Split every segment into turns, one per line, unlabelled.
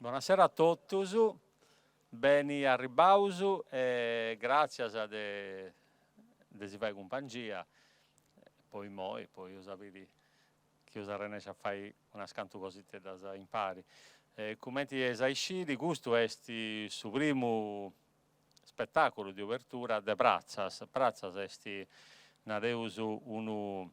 Buonasera a tutti, beni a ribausu e grazie a de si fai compagnia, poi usabili che usare a fare una scantu così da impari. Come ti esaiscidi, questo è il primo spettacolo di apertura de Prazzas. Prazzas è nadeusu un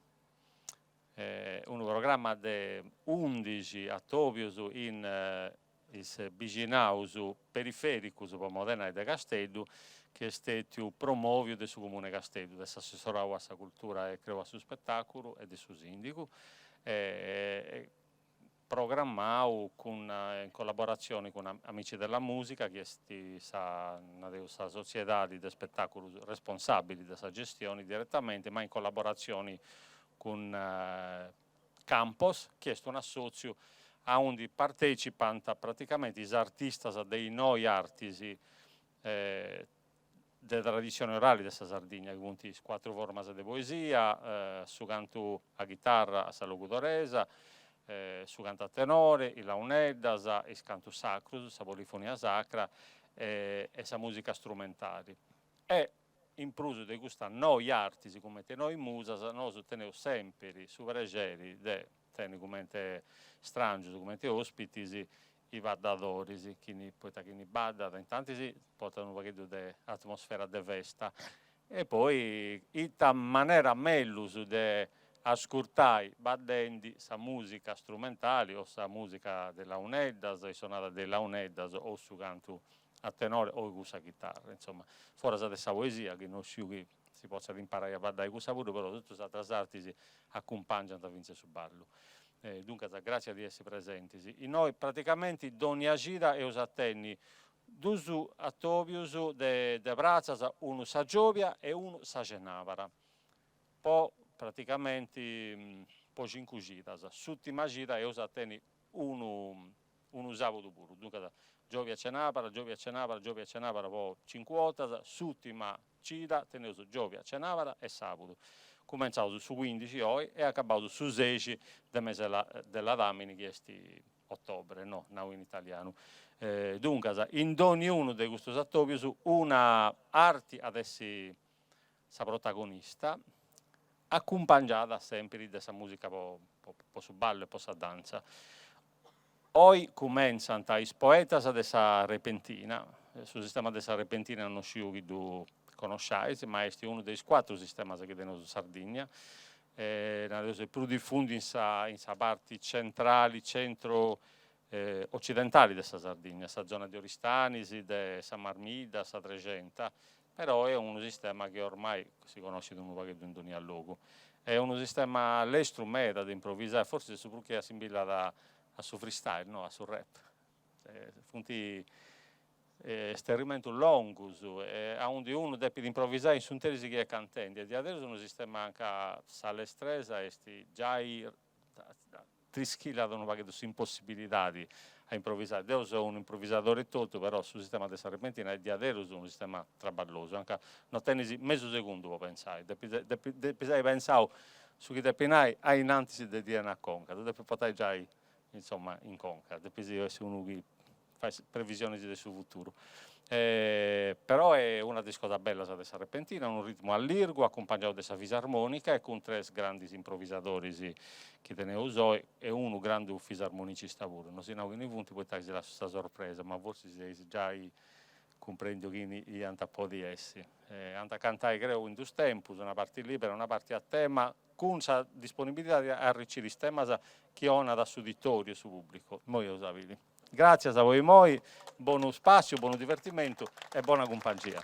programma de 11 attobius in is biginaus perifericus po Modena de Casteddu che è stato promovio del suo comune Casteddu, dell'assessorato a sa cultura e creo a su spettacolo e del suo sindaco, programmato in collaborazione con amici della musica, che è sa società di spettacolo responsabili della gestione direttamente, ma in collaborazione con Campos, che è un associo a un partecipanti praticamente gli artisti dei noi artisi della tradizione orale della Sardegna, quindi 4 forme di poesia, su canto a chitarra a Salugudoresa, su canto a tenore, il launeddas, il canto sacro, la polifonia sacra e la musica strumentale. E in plus di questa noi artisi come te noi musas, noi otteniamo sempre su pregeri de come strangi, come ospiti, i vadadori, chi bada, intanto si portano un pochettino di atmosfera de festa e poi in maniera mellus de ascoltare badendi sa musica strumentale o sa musica della uneddas, i sonata della uneddas o su canto a tenore o con la chitarra, insomma, fuori da questa poesia che non si possa imparare a badare questa pure, però tutte le altre arti si accompagnano da vincere su ballo. Dunque, grazie di essere presenti. E noi praticamente ogni gira e usatenni due attobius de Prazzas, uno sa Giovia e uno sa Cenavara. Poi praticamente poi 5 giras. L'ultima gira e usatenni uno sabato pure. Dunque, Giovia Cenavara, Giovia Cenavara, Giovia Cenavara, poi 5 volte, l'ultima gira tenuto Giovia Cenavara e sabato. Cominciato su 15 oggi e accabato su 16 del mese della Damini, che è ottobre, no, in italiano. Dunque, in ognuno di questi attobius una arte ad essere sa protagonista, accompagnata sempre da questa musica po su ballo e po sa danza. Oggi cominciano i poetas della Repentina, sul sistema della Repentina non sciù che tu conosciate, ma è uno dei 4 sistemi che abbiamo in Sardegna, è più diffuso in sa parte centrali, centro-occidentali della Sardegna, sa zona di Oristanisi, di San Marmida, sa Trecenta, però è un sistema che ormai si conosce da un po' in ogni luogo. È un sistema all'estrumento di improvvisare, forse su perché assimila a su freestyle, no? A su rap. Funti esperimento longus, a uno deve improvvisare su un terzi che è cantante. E adesso un sistema anche all'estresa, già trischila da una paga di impossibilità a improvvisare. Io sono un improvvisatore tutto, però sul sistema della Repentina è di adesso un sistema traballoso, anche non tenisi mezzo secondo può pensare, devi pensare su chi devi a innanzi di dire una conca, tu devi poter già insomma in conca, devi essere uno che fa previsioni del suo futuro. Però è una discoteca bella della Repentina, un ritmo all'irgo accompagnato da fisarmonica e con 3 grandi improvvisatori che te ne usò e uno grande fisarmonicista pure. Non si sa che punti poi darsi la stessa sorpresa, ma forse si già comprendo chi hanno un po' di essi. Hanno cantare credo in 2 tempi, una parte libera, una parte a tema, con la disponibilità di arricchire i temi che hanno da suditorio su pubblico. Noi lo sapete. Grazie a voi, buon spazio, buon divertimento e buona compagnia.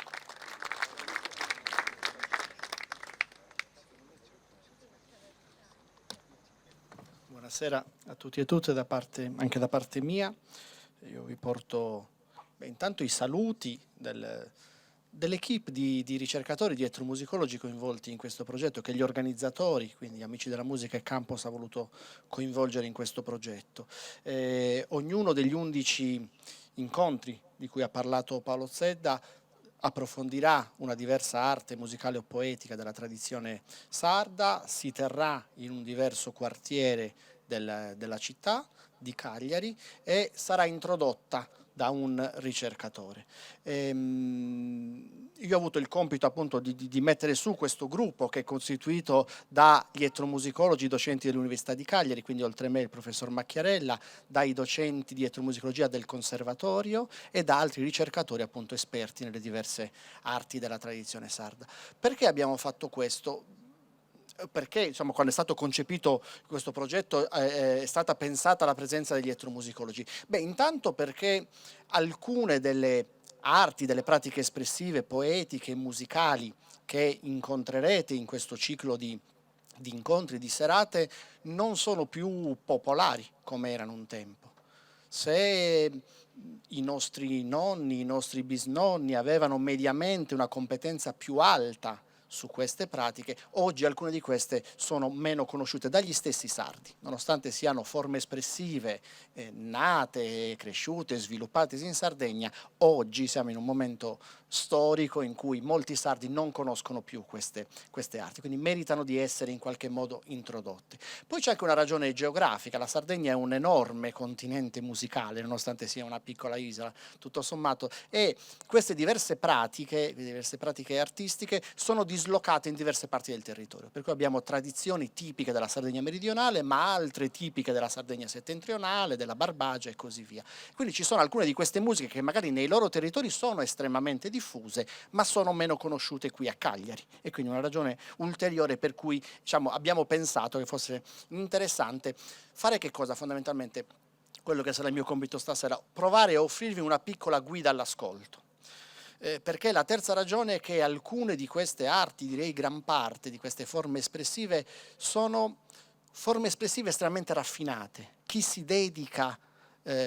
Buonasera a tutti e tutte, anche da parte mia. Io vi porto intanto i saluti dell'equipe di ricercatori, di etnomusicologi coinvolti in questo progetto, che gli organizzatori, quindi Amici della Musica e Campos, ha voluto coinvolgere in questo progetto. Ognuno degli 11 incontri di cui ha parlato Paolo Zedda approfondirà una diversa arte musicale o poetica della tradizione sarda, si terrà in un diverso quartiere della città, di Cagliari e sarà introdotta da un ricercatore. Io ho avuto il compito appunto di mettere su questo gruppo che è costituito dagli etnomusicologi docenti dell'Università di Cagliari, quindi oltre me il professor Macchiarella, dai docenti di etnomusicologia del Conservatorio e da altri ricercatori appunto esperti nelle diverse arti della tradizione sarda. Perché abbiamo fatto questo? Perché insomma, quando è stato concepito questo progetto è stata pensata la presenza degli etnomusicologi? Beh, intanto perché alcune delle arti, delle pratiche espressive, poetiche, musicali che incontrerete in questo ciclo di incontri, di serate, non sono più popolari come erano un tempo. Se i nostri nonni, i nostri bisnonni avevano mediamente una competenza più alta su queste pratiche, oggi alcune di queste sono meno conosciute dagli stessi sardi, nonostante siano forme espressive nate, cresciute, sviluppatesi in Sardegna. Oggi siamo in un momento storico in cui molti sardi non conoscono più queste arti, quindi meritano di essere in qualche modo introdotte. Poi c'è anche una ragione geografica: la Sardegna è un enorme continente musicale, nonostante sia una piccola isola, tutto sommato, e queste diverse pratiche artistiche sono dislocate in diverse parti del territorio, per cui abbiamo tradizioni tipiche della Sardegna meridionale, ma altre tipiche della Sardegna settentrionale, della Barbagia e così via. Quindi ci sono alcune di queste musiche che magari nei loro territori sono estremamente diffuse, ma sono meno conosciute qui a Cagliari, e quindi una ragione ulteriore per cui diciamo, abbiamo pensato che fosse interessante fare che cosa fondamentalmente, quello che sarà il mio compito stasera, provare a offrirvi una piccola guida all'ascolto. Perché la terza ragione è che alcune di queste arti, direi gran parte di queste forme espressive, sono forme espressive estremamente raffinate. Chi si dedica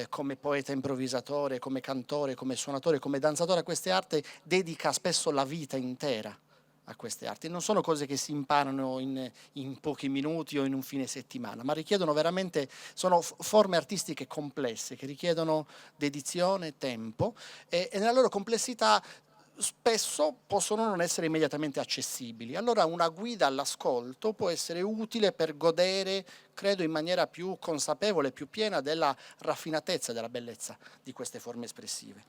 come poeta improvvisatore, come cantore, come suonatore, come danzatore a queste arti, dedica spesso la vita intera a queste arti. Non sono cose che si imparano in pochi minuti o in un fine settimana, ma richiedono veramente, sono forme artistiche complesse che richiedono dedizione, tempo e nella loro complessità spesso possono non essere immediatamente accessibili. Allora una guida all'ascolto può essere utile per godere, credo, in maniera più consapevole, più piena della raffinatezza, della bellezza di queste forme espressive.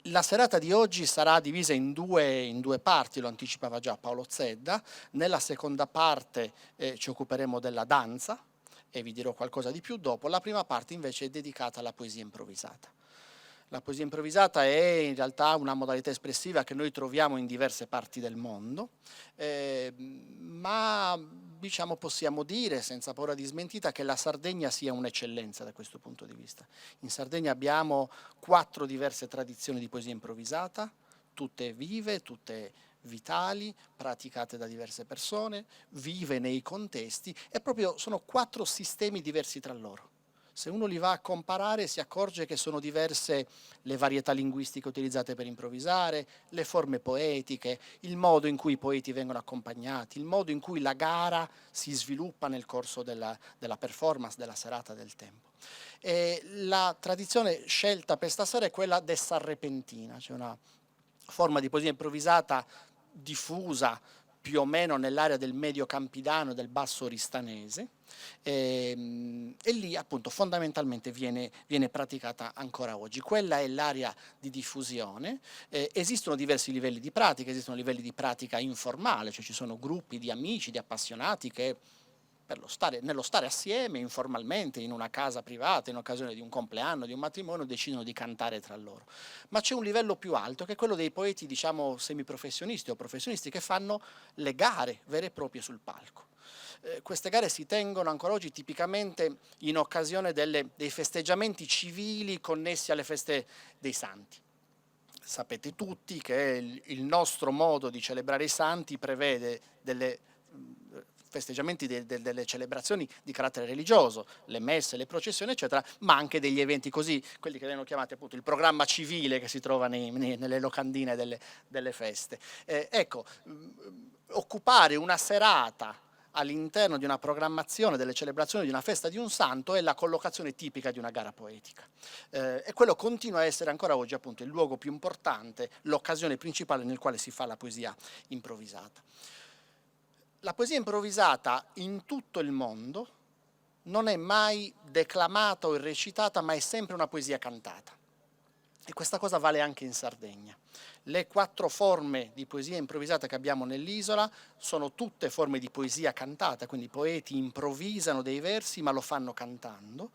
La serata di oggi sarà divisa in due parti, lo anticipava già Paolo Zedda. Nella seconda parte ci occuperemo della danza e vi dirò qualcosa di più dopo. La prima parte invece è dedicata alla poesia improvvisata. La poesia improvvisata è in realtà una modalità espressiva che noi troviamo in diverse parti del mondo, ma diciamo, possiamo dire senza paura di smentita che la Sardegna sia un'eccellenza da questo punto di vista. In Sardegna abbiamo 4 diverse tradizioni di poesia improvvisata, tutte vive, tutte vitali, praticate da diverse persone, vive nei contesti, e proprio sono 4 sistemi diversi tra loro. Se uno li va a comparare si accorge che sono diverse le varietà linguistiche utilizzate per improvvisare, le forme poetiche, il modo in cui i poeti vengono accompagnati, il modo in cui la gara si sviluppa nel corso della performance, della serata, del tempo. E la tradizione scelta per stasera è quella dessa repentina, cioè una forma di poesia improvvisata diffusa più o meno nell'area del medio campidano e del basso oristanese, e lì appunto fondamentalmente viene praticata ancora oggi. Quella è l'area di diffusione. Esistono diversi livelli di pratica, esistono livelli di pratica informale, cioè ci sono gruppi di amici, di appassionati che nello stare assieme informalmente in una casa privata, in occasione di un compleanno, di un matrimonio, decidono di cantare tra loro. Ma c'è un livello più alto che è quello dei poeti, diciamo, semiprofessionisti o professionisti, che fanno le gare vere e proprie sul palco. Queste gare si tengono ancora oggi tipicamente in occasione dei festeggiamenti civili connessi alle feste dei santi. Sapete tutti che il nostro modo di celebrare i santi prevede delle festeggiamenti delle celebrazioni di carattere religioso, le messe, le processioni, eccetera, ma anche degli eventi così, quelli che vengono chiamati appunto il programma civile che si trova nelle locandine delle feste. Ecco, occupare una serata all'interno di una programmazione delle celebrazioni di una festa di un santo è la collocazione tipica di una gara poetica, e quello continua a essere ancora oggi appunto il luogo più importante, l'occasione principale nel quale si fa la poesia improvvisata. La poesia improvvisata in tutto il mondo non è mai declamata o recitata, ma è sempre una poesia cantata. E questa cosa vale anche in Sardegna. Le 4 forme di poesia improvvisata che abbiamo nell'isola sono tutte forme di poesia cantata, quindi i poeti improvvisano dei versi ma lo fanno cantando,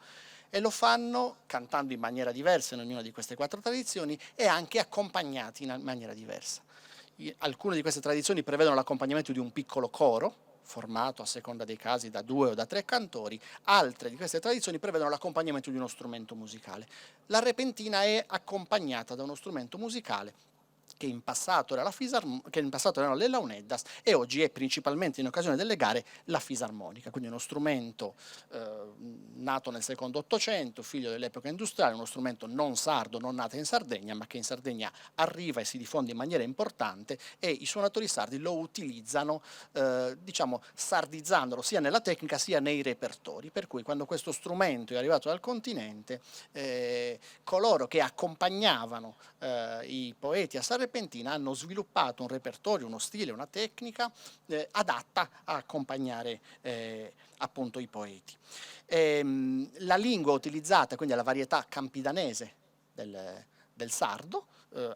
e lo fanno cantando in maniera diversa in ognuna di queste 4 tradizioni e anche accompagnati in maniera diversa. Alcune di queste tradizioni prevedono l'accompagnamento di un piccolo coro, formato a seconda dei casi da 2 o da 3 cantori, altre di queste tradizioni prevedono l'accompagnamento di uno strumento musicale. La repentina è accompagnata da uno strumento musicale che in passato erano le launeddas e oggi è principalmente in occasione delle gare la fisarmonica, quindi uno strumento nato nel secondo Ottocento, figlio dell'epoca industriale, uno strumento non sardo, non nato in Sardegna, ma che in Sardegna arriva e si diffonde in maniera importante, e i suonatori sardi lo utilizzano diciamo sardizzandolo sia nella tecnica sia nei repertori, per cui quando questo strumento è arrivato dal continente coloro che accompagnavano i poeti a San Repentina hanno sviluppato un repertorio, uno stile, una tecnica adatta a accompagnare appunto i poeti. La lingua utilizzata quindi è la varietà campidanese del sardo,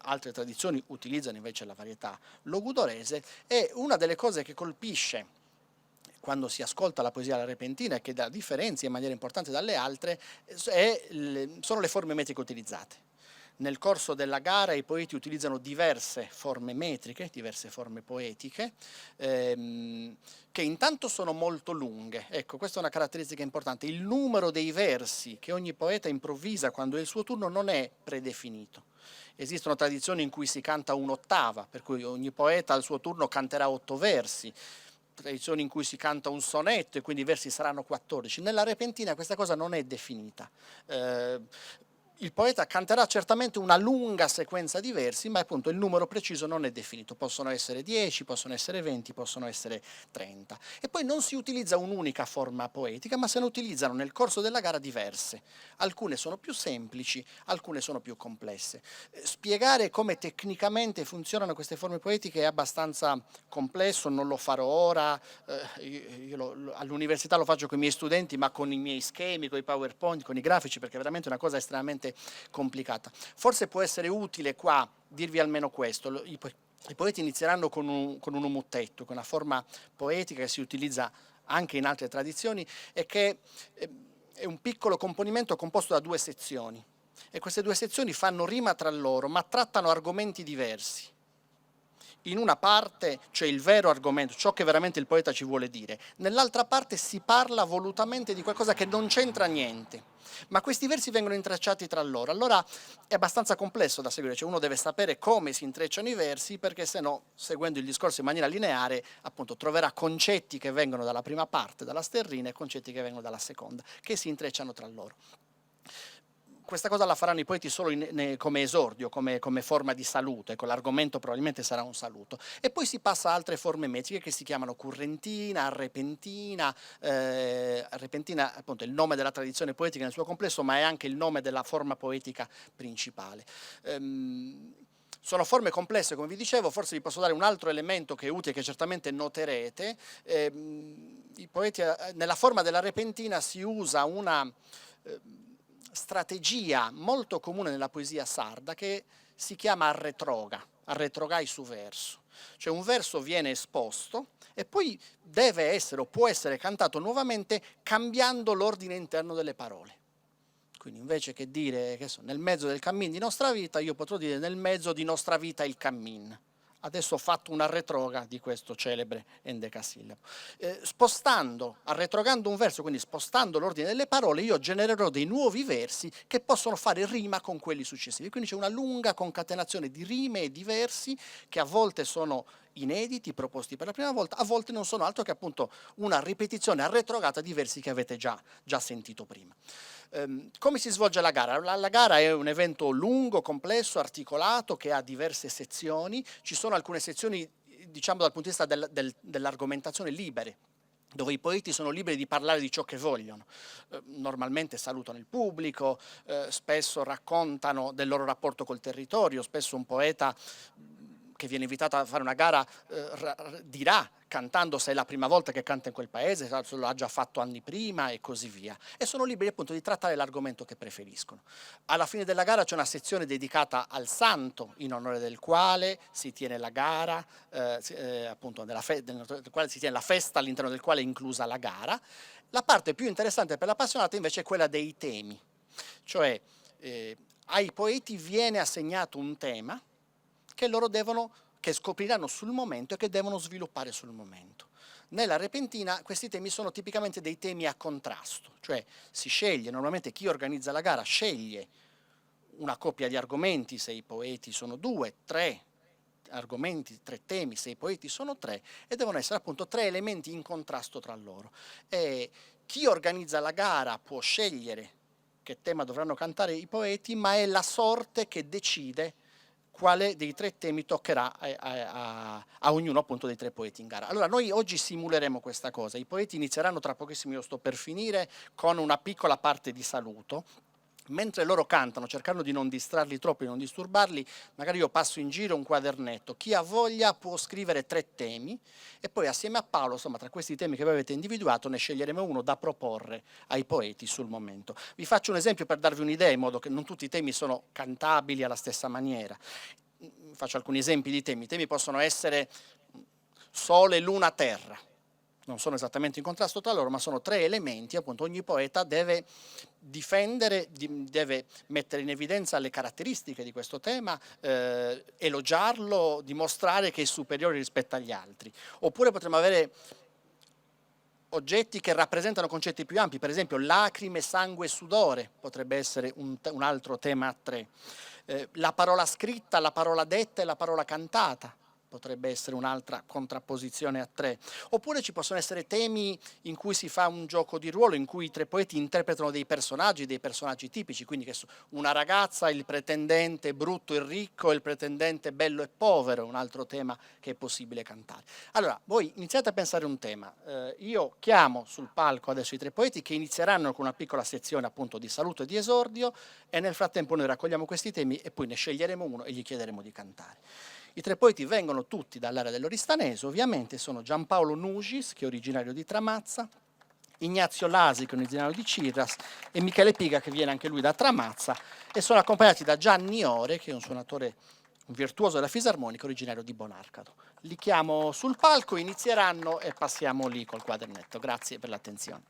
altre tradizioni utilizzano invece la varietà logudorese, e una delle cose che colpisce quando si ascolta la poesia alla repentina e che la differenzia in maniera importante dalle altre sono le forme metriche utilizzate. Nel corso della gara i poeti utilizzano diverse forme metriche, diverse forme poetiche, che intanto sono molto lunghe. Ecco, questa è una caratteristica importante. Il numero dei versi che ogni poeta improvvisa quando è il suo turno non è predefinito. Esistono tradizioni in cui si canta un'ottava, per cui ogni poeta al suo turno canterà 8 versi. Tradizioni in cui si canta un sonetto e quindi i versi saranno 14. Nella repentina questa cosa non è definita. Il poeta canterà certamente una lunga sequenza di versi, ma appunto il numero preciso non è definito. Possono essere 10, possono essere 20, possono essere 30. E poi non si utilizza un'unica forma poetica, ma se ne utilizzano nel corso della gara diverse. Alcune sono più semplici, alcune sono più complesse. Spiegare come tecnicamente funzionano queste forme poetiche è abbastanza complesso, non lo farò ora. All'università lo faccio con i miei studenti, ma con i miei schemi, con i PowerPoint, con i grafici, perché è veramente una cosa estremamente complicata. Forse può essere utile qua dirvi almeno questo. I poeti inizieranno con un omutetto, con una forma poetica che si utilizza anche in altre tradizioni e che è un piccolo componimento composto da 2 sezioni, e queste 2 sezioni fanno rima tra loro ma trattano argomenti diversi. In una parte c'è il vero argomento, ciò che veramente il poeta ci vuole dire, nell'altra parte si parla volutamente di qualcosa che non c'entra niente, ma questi versi vengono intrecciati tra loro. Allora è abbastanza complesso da seguire, cioè uno deve sapere come si intrecciano i versi, perché se no, seguendo il discorso in maniera lineare, appunto troverà concetti che vengono dalla prima parte, dalla sterrina, e concetti che vengono dalla seconda, che si intrecciano tra loro. Questa cosa la faranno i poeti solo come esordio, come forma di saluto, ecco, l'argomento probabilmente sarà un saluto. E poi si passa a altre forme metriche che si chiamano currentina, arrepentina. Arrepentina appunto è il nome della tradizione poetica nel suo complesso, ma è anche il nome della forma poetica principale. Sono forme complesse, come vi dicevo. Forse vi posso dare un altro elemento che è utile, che certamente noterete. I poeti, nella forma della repentina si usa una strategia molto comune nella poesia sarda che si chiama arretrogai su verso. Cioè un verso viene esposto e poi deve essere o può essere cantato nuovamente cambiando l'ordine interno delle parole. Quindi invece che dire che nel mezzo del cammin di nostra vita, io potrò dire nel mezzo di nostra vita il cammin. Adesso ho fatto una retroga di questo celebre endecasillabo. Arretrogando un verso, quindi spostando l'ordine delle parole, io genererò dei nuovi versi che possono fare rima con quelli successivi. Quindi c'è una lunga concatenazione di rime e di versi che a volte sono inediti, proposti per la prima volta, a volte non sono altro che appunto una ripetizione arretrogata di versi che avete già sentito prima. Come si svolge la gara? La gara è un evento lungo, complesso, articolato, che ha diverse sezioni. Ci sono alcune sezioni, diciamo dal punto di vista dell'argomentazione, libere, dove i poeti sono liberi di parlare di ciò che vogliono. Normalmente salutano il pubblico, spesso raccontano del loro rapporto col territorio, spesso un poeta che viene invitato a fare una gara dirà cantando se è la prima volta che canta in quel paese, se lo ha già fatto anni prima e così via. E sono liberi appunto di trattare l'argomento che preferiscono. Alla fine della gara c'è una sezione dedicata al santo, in onore del quale si tiene la gara, appunto del quale si tiene la festa all'interno del quale è inclusa la gara. La parte più interessante per l'appassionato invece è quella dei temi, cioè ai poeti viene assegnato un tema che scopriranno sul momento e che devono sviluppare sul momento. Nella repentina questi temi sono tipicamente dei temi a contrasto, cioè si sceglie, normalmente chi organizza la gara sceglie una coppia di argomenti, se i poeti sono 2, 3 argomenti, 3 temi, se i poeti sono 3, e devono essere appunto 3 elementi in contrasto tra loro. E chi organizza la gara può scegliere che tema dovranno cantare i poeti, ma è la sorte che decide quale dei 3 temi toccherà a ognuno appunto dei 3 poeti in gara. Allora noi oggi simuleremo questa cosa, i poeti inizieranno tra pochissimo, io sto per finire, con una piccola parte di saluto. Mentre loro cantano, cercando di non distrarli troppo, di non disturbarli, magari io passo in giro un quadernetto. Chi ha voglia può scrivere 3 temi e poi assieme a Paolo, insomma, tra questi temi che voi avete individuato, ne sceglieremo uno da proporre ai poeti sul momento. Vi faccio un esempio per darvi un'idea, in modo che non tutti i temi sono cantabili alla stessa maniera. Faccio alcuni esempi di temi. I temi possono essere Sole, Luna, Terra. Non sono esattamente in contrasto tra loro, ma sono 3 elementi, appunto ogni poeta deve difendere, deve mettere in evidenza le caratteristiche di questo tema, elogiarlo, dimostrare che è superiore rispetto agli altri. Oppure potremmo avere oggetti che rappresentano concetti più ampi, per esempio lacrime, sangue e sudore potrebbe essere un altro tema a 3. La parola scritta, la parola detta e la parola cantata potrebbe essere un'altra contrapposizione a 3. Oppure ci possono essere temi in cui si fa un gioco di ruolo, in cui i 3 poeti interpretano dei personaggi tipici, quindi che una ragazza, il pretendente brutto e ricco e il pretendente bello e povero, un altro tema che è possibile cantare. Allora, voi iniziate a pensare un tema. Io chiamo sul palco adesso i 3 poeti che inizieranno con una piccola sezione appunto di saluto e di esordio, e nel frattempo noi raccogliamo questi temi e poi ne sceglieremo uno e gli chiederemo di cantare. I 3 poeti vengono tutti dall'area dell'Oristanese, ovviamente sono Giampaolo Nugis, che è originario di Tramazza, Ignazio Lasi, che è originario di Cirras, e Michele Piga, che viene anche lui da Tramazza, e sono accompagnati da Gianni Ore, che è un suonatore, un virtuoso della fisarmonica, originario di Bonarcado. Li chiamo sul palco, inizieranno e passiamo lì col quadernetto. Grazie per l'attenzione.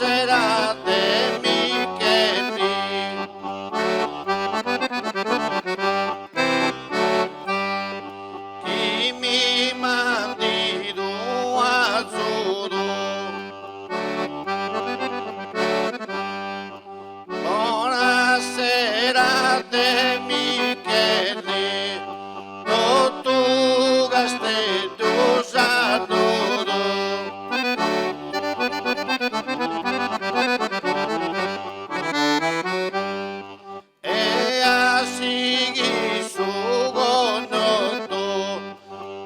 serate Micheli, chi mi mandi tu azzurro, buonasera te Micheli, tu castello saluto. E así su conotto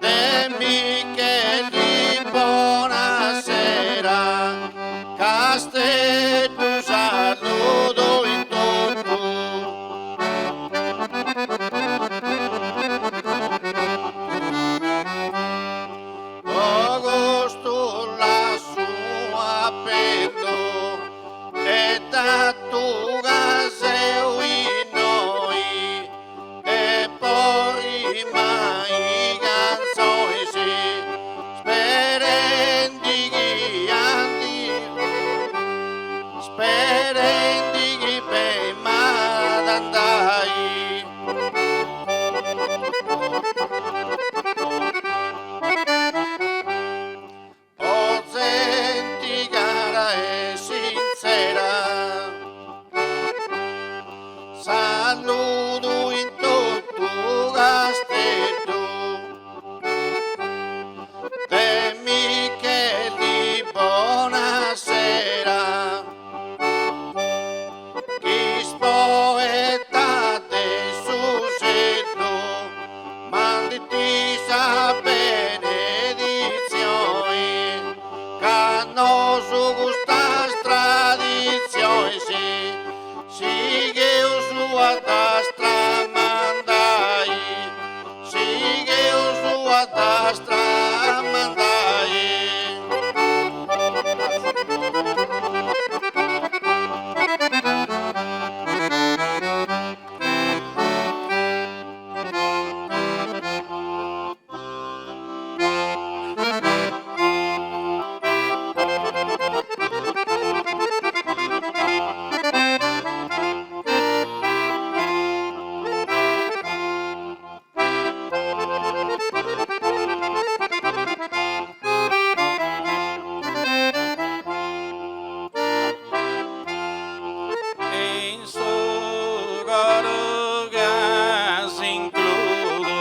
de Micheli, buonasera, castello saluto in tutto. Agosto la sua pendo e tu caseu in noi e poi mai canzoni si sperendi che per andai. Oh, senti cara e sincera, saluto in tutto castello, te Micheli, buonasera, chi spoeta te su sello, manditi sa benedizioni, canno su questa tradizione, sì che io su a destra mandai, sì che io su a destra mandai. In su coro gas includo,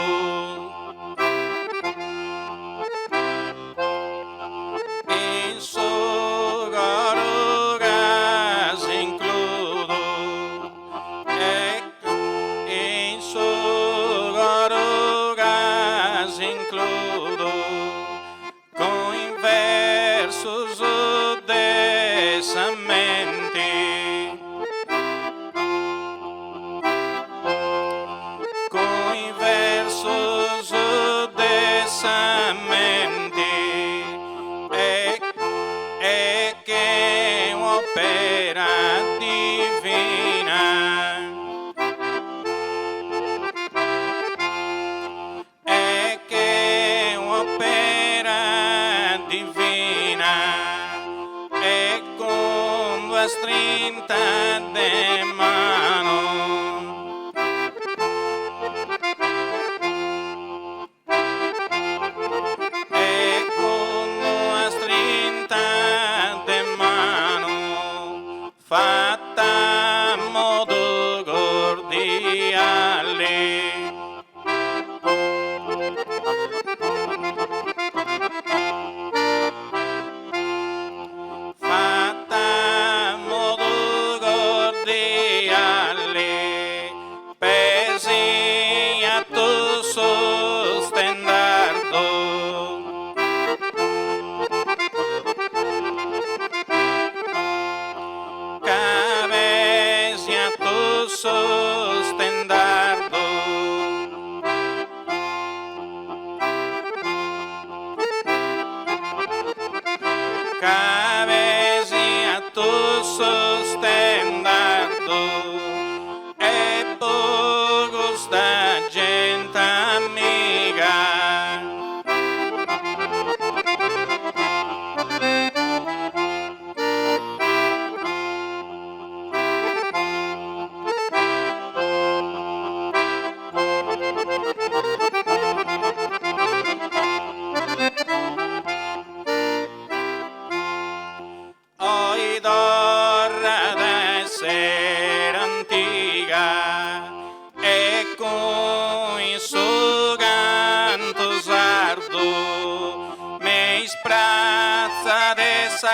in su coro gas includo, in su coro gas includo, con versos desamenti. Coi versos desamenti e che opera divina e che opera divina e con la strinta de mano e con una strinta de mano fatta a modo cordiale. Fatta a modo cordiale.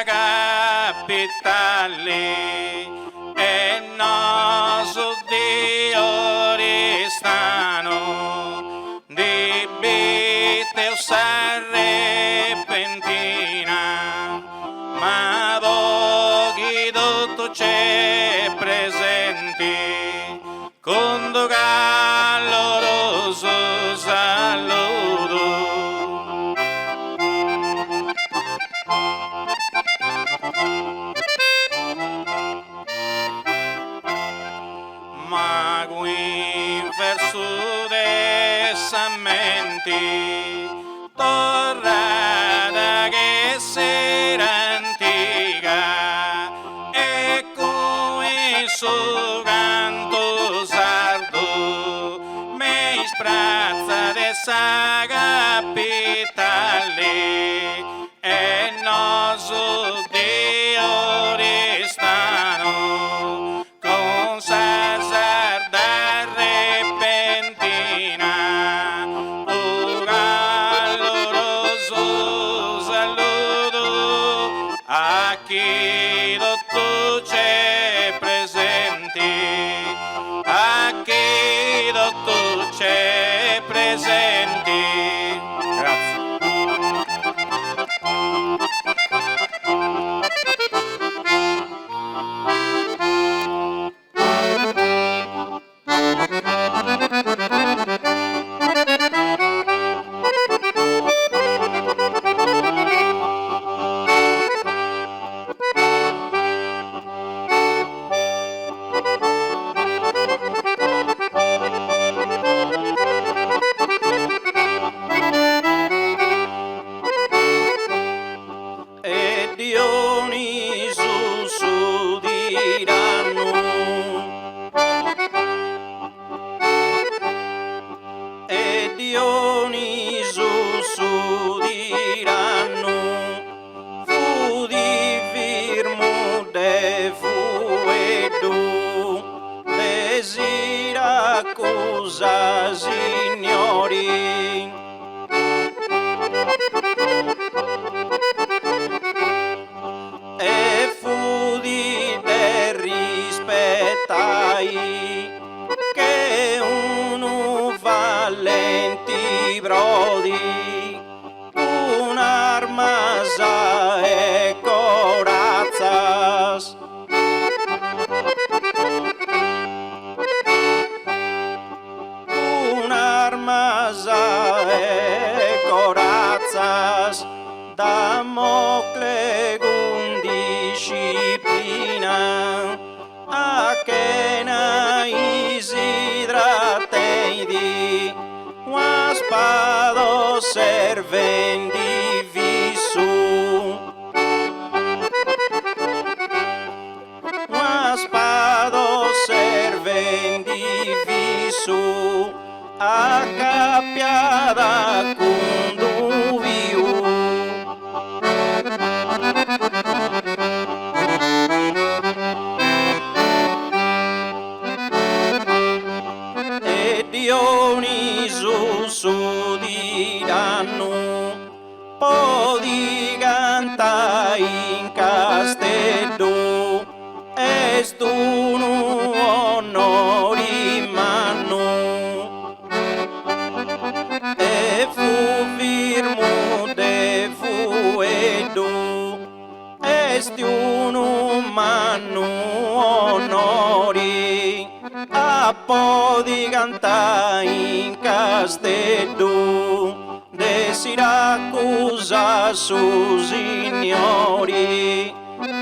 capitale e nostro Dio restano di vite repentina, ma pochi tutto c'è presente con caloroso saluto. Ma qui verso desamente torrata che sera antica e qui su canto sardo mi sprazza dessa capitale e nostro Dio restano con sasarda repentina un caloroso saluto a chi tu c'è presente, a chi tu c'è presente. Grazie. E Dioniso su diranno, e Dioniso su diranno, fu di firmo de fuedo, desira cosa signori. E fu di te rispettai che uno valenti brodi un'arma sa e corazzas un'arma sa e corazzas Damocle disciplina a che na Isidra teidi una spado servendi visu una spado servendi visu a cappiata conduviu. E Dioniso su diranno podi cantai in castello est un onori manno e fu firmo de fuedo est un umano onori a podi cantare in castello de Siracusa su signori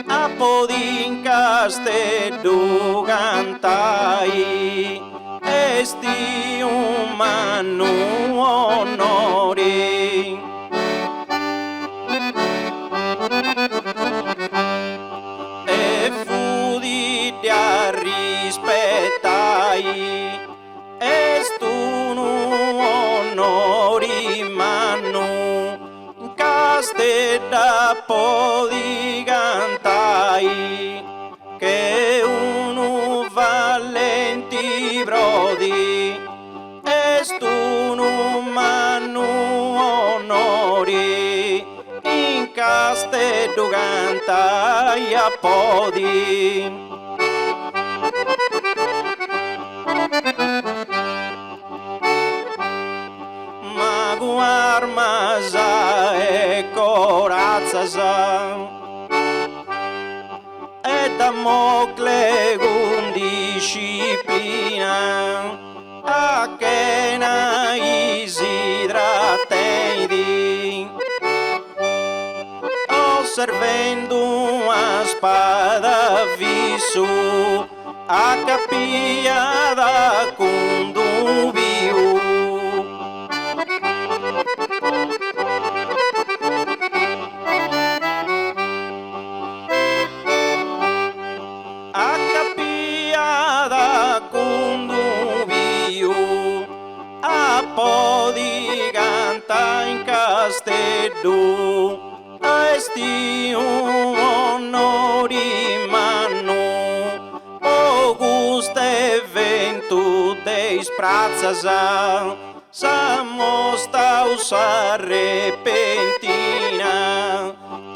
a podi in castello cantai esti umano onori. E fu di te rispettai est un onori manno castella podi cantai che uno valenti brodi est un umano onori in castello du cantai a podi. Ma guarmasa e corazzasa e Damocle con disciplina a che na isidratedi osservando una spada visu a capia da conduviu a capia da conduviu a podi canta in castello esti un onori manno Auguste ventu deis prazzasa Samostaus repentina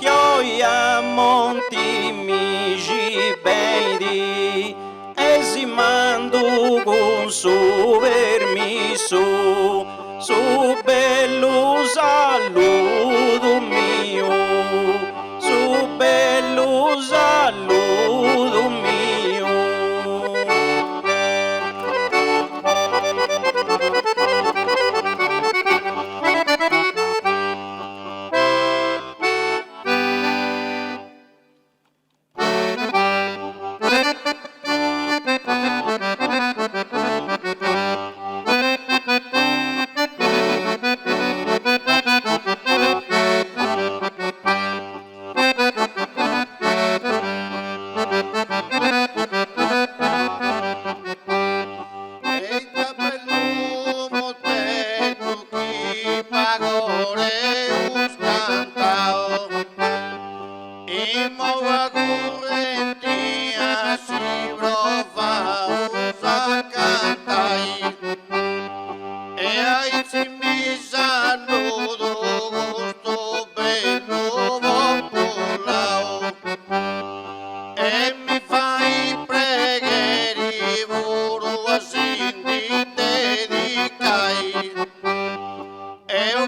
Chioia monti migi beidi esimando con su vermisu su bello saludo mio su bello saludo mio.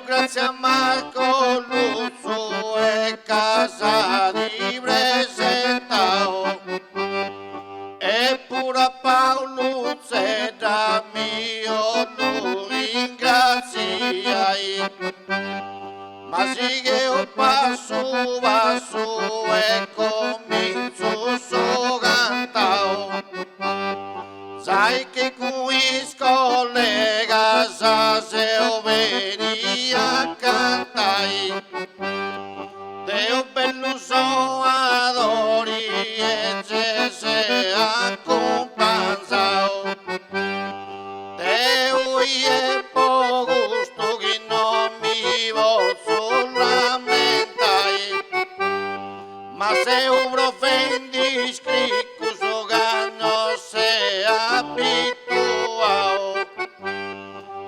Grazie a Marco Luzzo e casa di presentao e pure a Paolo Zedda mio lo ringraziai ma sì che io passo e comincio so cantao sai che qui collega sa se io veni a cantai Deo bello so adori e se accompagnao Deo è po' gusto che non mi posso lamentai ma se un profendi scritto so ganno se abituao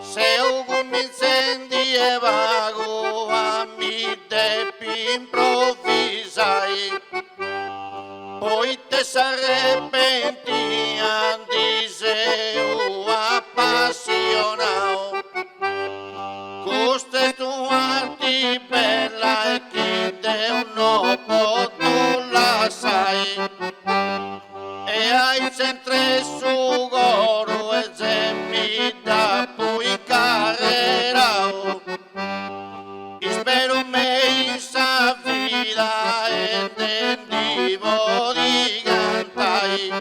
se un incendi e vago a mi depi improvvisai poi te s'arrepenti di se appassionao coste tu arti bella e che te non potuto la sai e hai sempre su goro e zemmi da poi carrerao spero me in sa vida e tendivo di cantai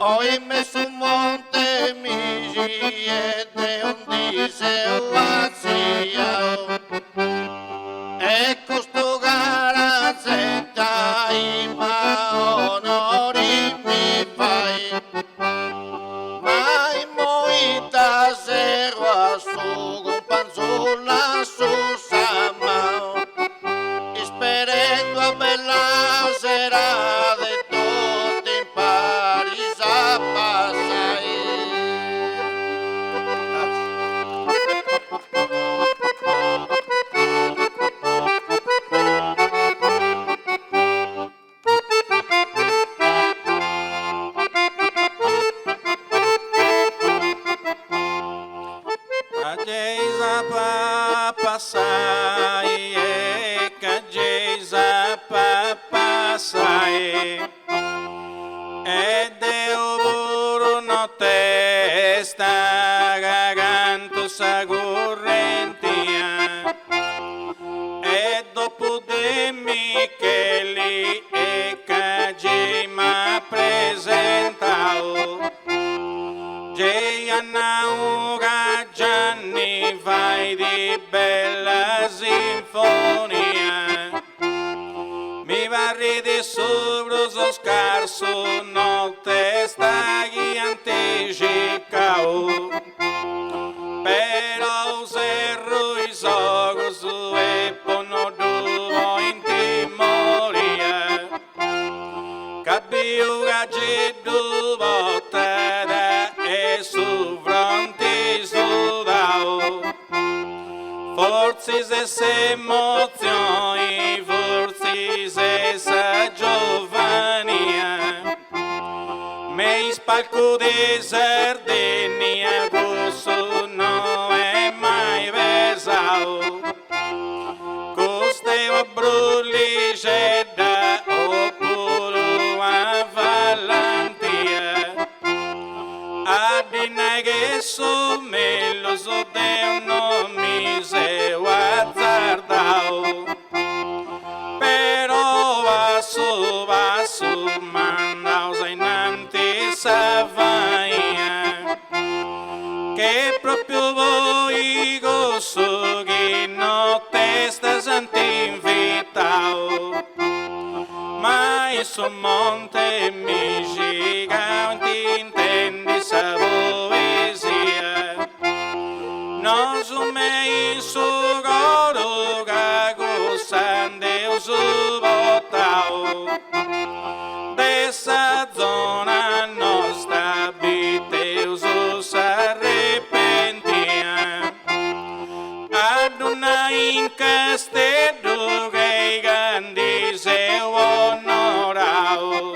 Hoy me su monte migi e de un diseo vazio e costo gara zenta ma onori mi fai mai moita zero a su companzola su samao sperando a bella sera de tutto in Paris a passai
ed eu puro no testa cagando sa correntia e dopo de Micheli e Cagi m'ha presentato Gianna Gianni vai di bella sinfonia mi varri di sopra so scarso no te staghi anticicao però serro i sogos e pono duvo in timoria capiu gaggetto bottata e su fronte sudao forse se emozioni forse se giovania me spalco di Sardegna questo non è mai pesao costeva brullicetta oppure a Valentia adina che so me lo so de non mi se azzardao però vaso mandao sai savaia che proprio voi gosso che no testa s'invitao mai su monte mi giganti intendi sa poesia non su me su coro cago sande su botao dessa zona nostra abite su s'arrepentia ad una in castello che i grandi se onorao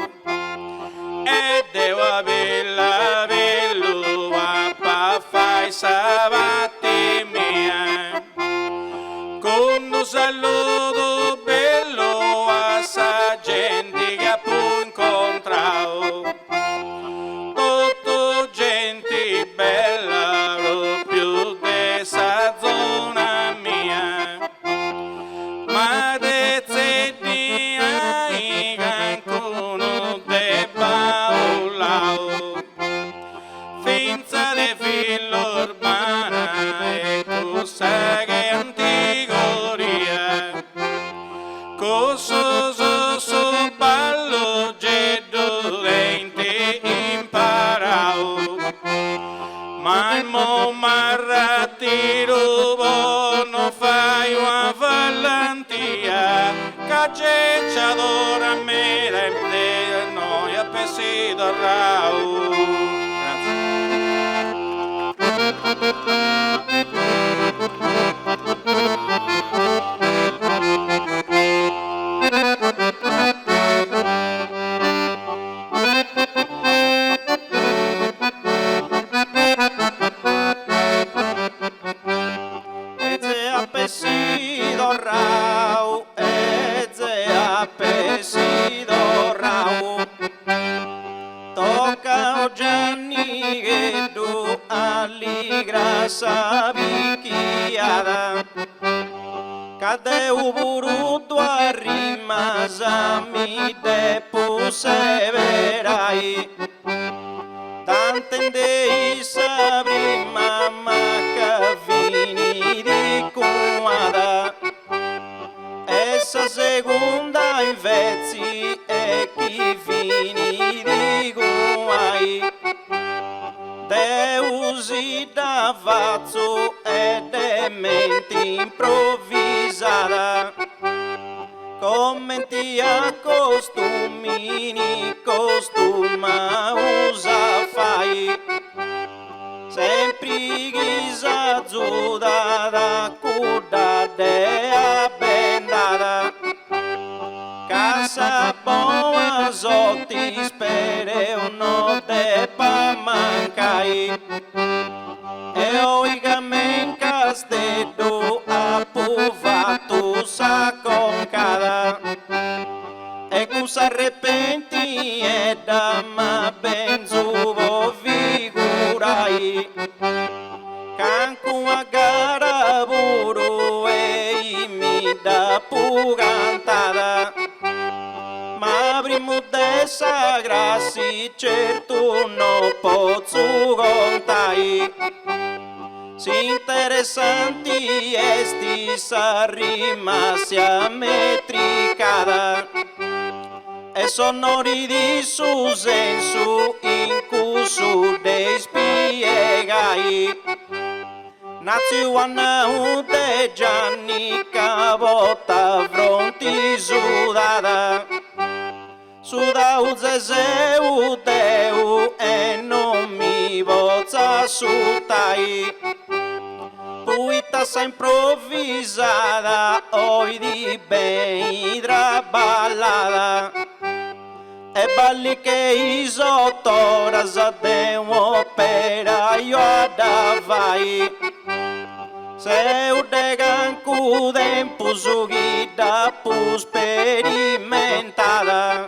e devo bella bellua pa fai sabati mia con un saluto bello a sa gente che appunto incontrao tutto gente bella proprio de sa zona mia ma de zeddi ai cancuno de baulao finza de filo urbana e cosa che antigoria coso so ballo geddo lente imparao ma il mo marratiro buono fai una valentia cacciadora me la noia pesido rao Gianni che tu alligrassa picchiata cadeu buruto a rimasami de severai tante dei sabri mamma che vini di cuada essa seconda in vezzi e chi vini di guai Deusi da vazzo e dementi improvvisata commenti a costumini costuma usa fai sempre ghisa zuda da cuda de abbendata casa boa zotti spere uno de pa mancai e oiga men castedo approvato sa concada e cusa arrepenti e da ma benzuvo figurai cancu a gara buru e mi da pugantada ma primo dessa grassi certo no posso contai si interessanti esti sa rimasia metricada e sonori di su senso in cui dei spiegai Nazione de Gianni Cabota fronti sudata Sudau zezeu deu e non mi bozza sutai Puita sa improvvisata oi di ben traballata E balli che isottora sa devo operaio da vai Se u deganku tempo sugida pu sperimentada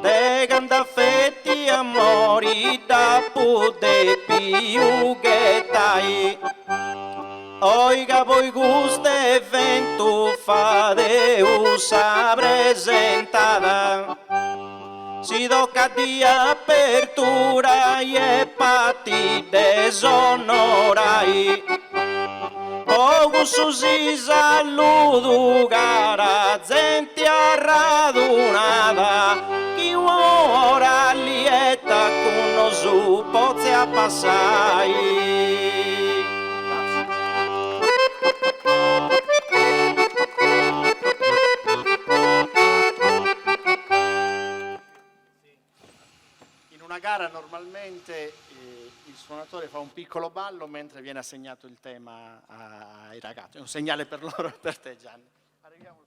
Degan da fetti amori da pu de piughetai Oiga voi guste ventu fade usa presentada Si tocca di apertura e pati desonorai Poco si saludo gara gente radunata Chi ora lieta con lo su pozia passai
In una gara normalmente il suonatore fa un piccolo ballo mentre viene assegnato il tema ai ragazzi. È un segnale per loro e per te, Gianni. Arriviamo.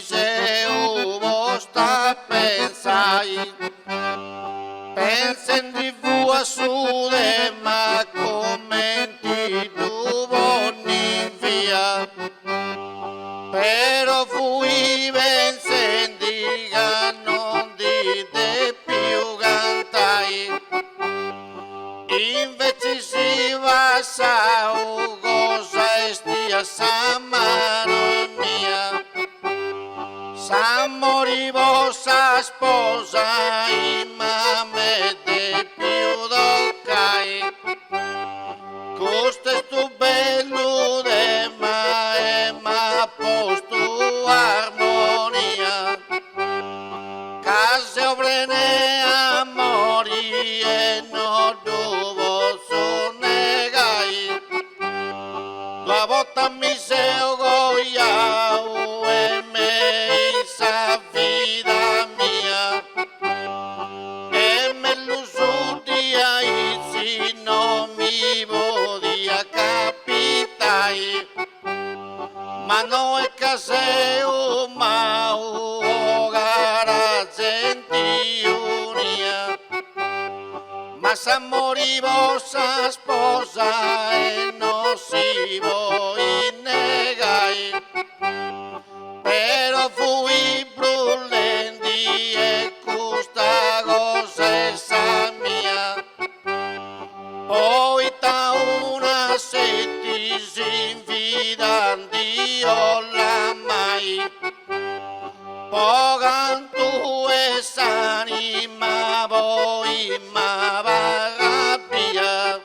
se uno sta pensai, pensa in TV a sude ma commenti tu vonni via, però fui ben sentiga non dite più cantai, invece si va sa cosa stia sa mano mia, sa morivo sa sposa ma mette più d'occai, questo stu bello de ma posto armonia, case obrene amori e non devo sonnegai, due volte mi sei goiau e me sa vita mia, e me lo su dia si non mi podia capitai, ma noi caseo ma gara gentiunia, ma sa morivo sa sposa e non si voi negai, però fui brullenti e questa cosa è sa mia, poi da una setti si infidanti oramai, pocantu e s'anima poi ma va rabbia,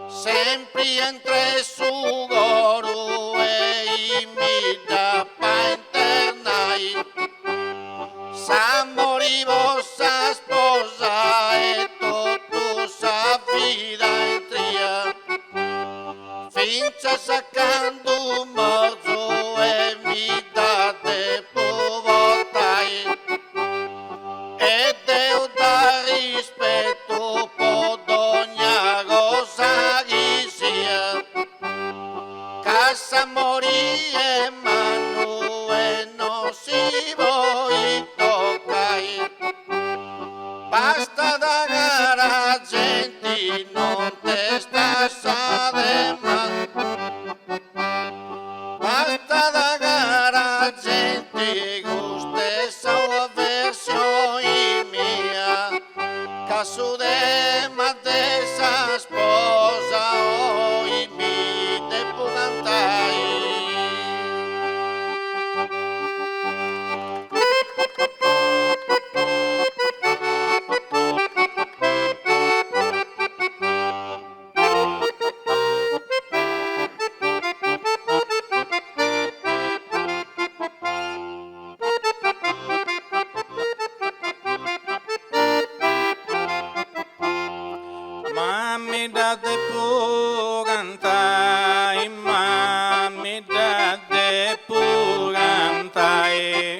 sempre entre su coro e mi da pa internai, sa morivo sa sposa e tutto sa vita entria, finza saccando morto e mi date povotai, e devo da rispetto per ogni cosa che sia, casa morì e mano e non si voi toccai, basta da gara gente non te sta sa de man, basta da gara gente guste sa versione mia, caso de madesa sposa oi mi te può cantai. Mammi date può cantai, mammi date può cantai,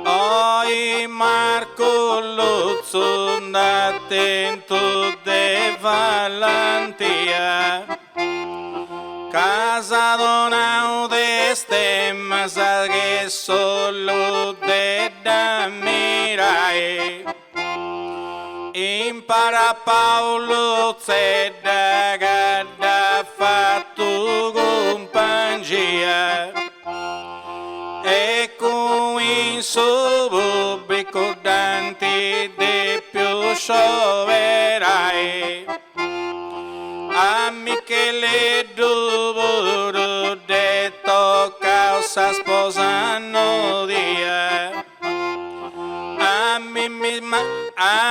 oi Marco Luzzo attento de valantia, casa donau de stemma sa che solo de da mirai, impara Paolo Zedda che ha fatto compagnia, e con il suo pubblico danti di più scioverai, a Michele Duburo detto causa sposano dia, a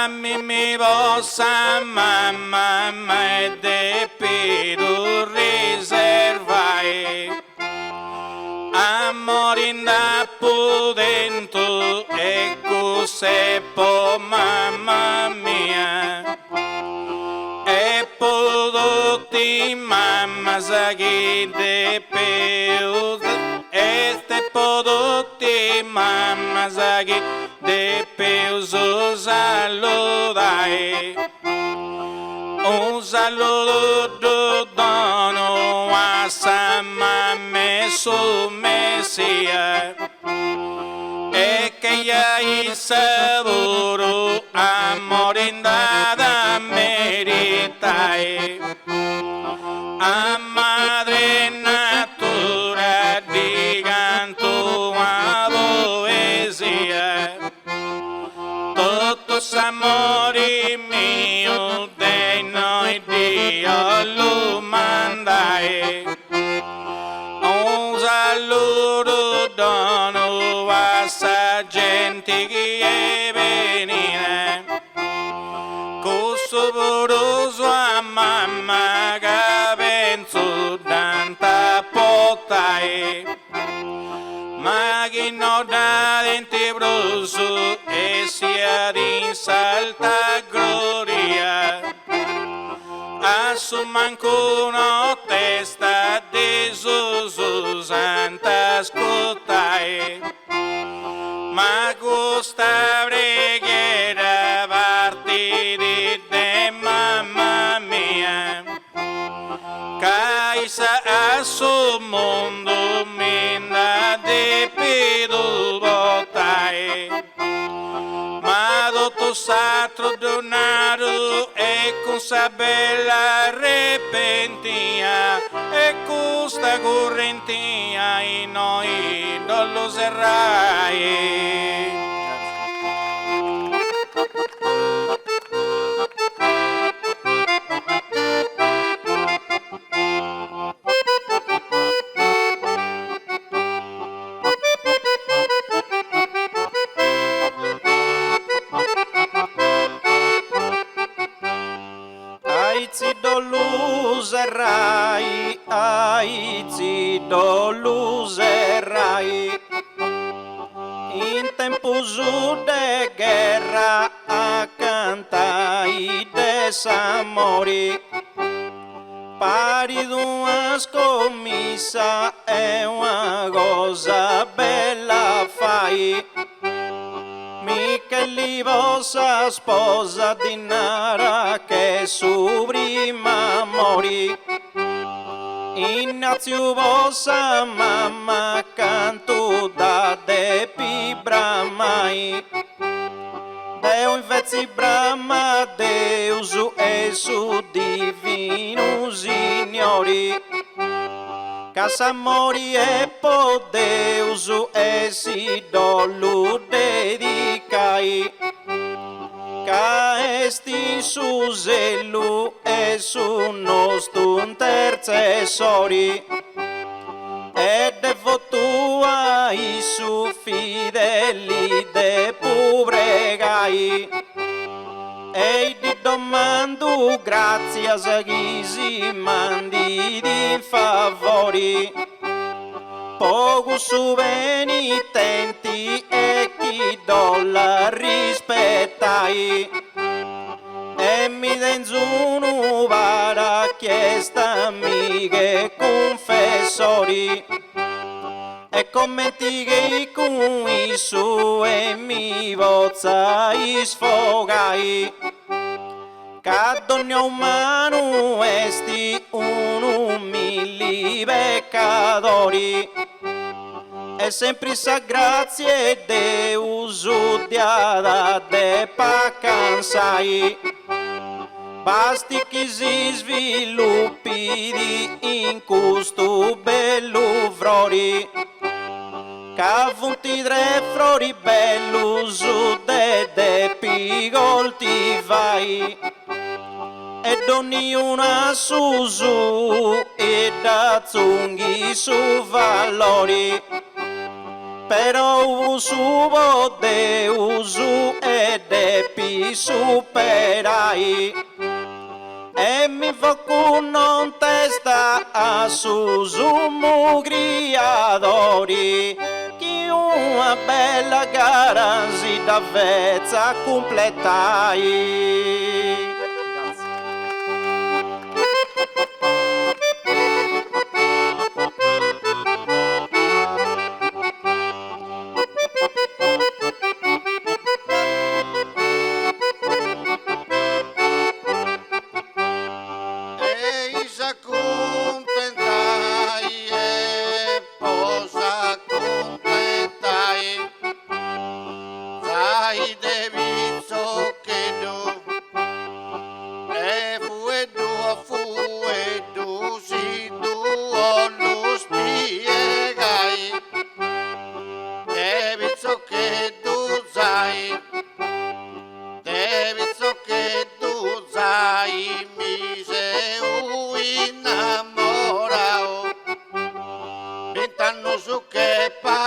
mi vossa mamma e de più riservai, amore da dentro e cos'è mamma mia, e prodotti mamma saghi de più, este prodotti mamma saghi de più saludai, un saluto dono a sa mamma
su Messia e che ya il saboro amore andata meritai a madre natura di canto a poesia tutto s'amore mio dei noi Dio lo mandai un saluto dono a sa gente che venire con soporoso a mamma che penso tanta potai ma che non da dente broso e sia di salta gloria a su manco una testa di Gesù santa scotai ma questa preghiera parte di te mamma mia caisa a su mondo minda di pidu botai ma tutto satro donato e con sa bella repentia e questa correntia in noi non lo serrai. Aici doluserai in tempo de guerra a cantai desamori pari d'una scommessa è una cosa bella fai mica li vostra sposa di nara che su prima morì innanzio vostra mamma canto da de pi bramai Deu invece brama Deus e su divino signori casa mori e po Deus e si dolu dedicai caesti su zelu e su nostro intercessori e devoto ai su fideli de pubregai e ti domando grazie a chi si mandi di favori poco su penitenti e chi do la rispettai e mi denzo un'uvara chiesta amiche confessori e commenti che con i suoi mi vozza sfogai che ogni umano esti un umili peccatori e sempre sa grazie Deus diada de pacansai basti che si sviluppi di in questo bello frori che funti tre frori bello su de pigolti vai ed ognuna su e da zunghi su valori però subo Deus ed epi superai e mi focu non testa a su mugriadori che una bella gara si da vezza completai.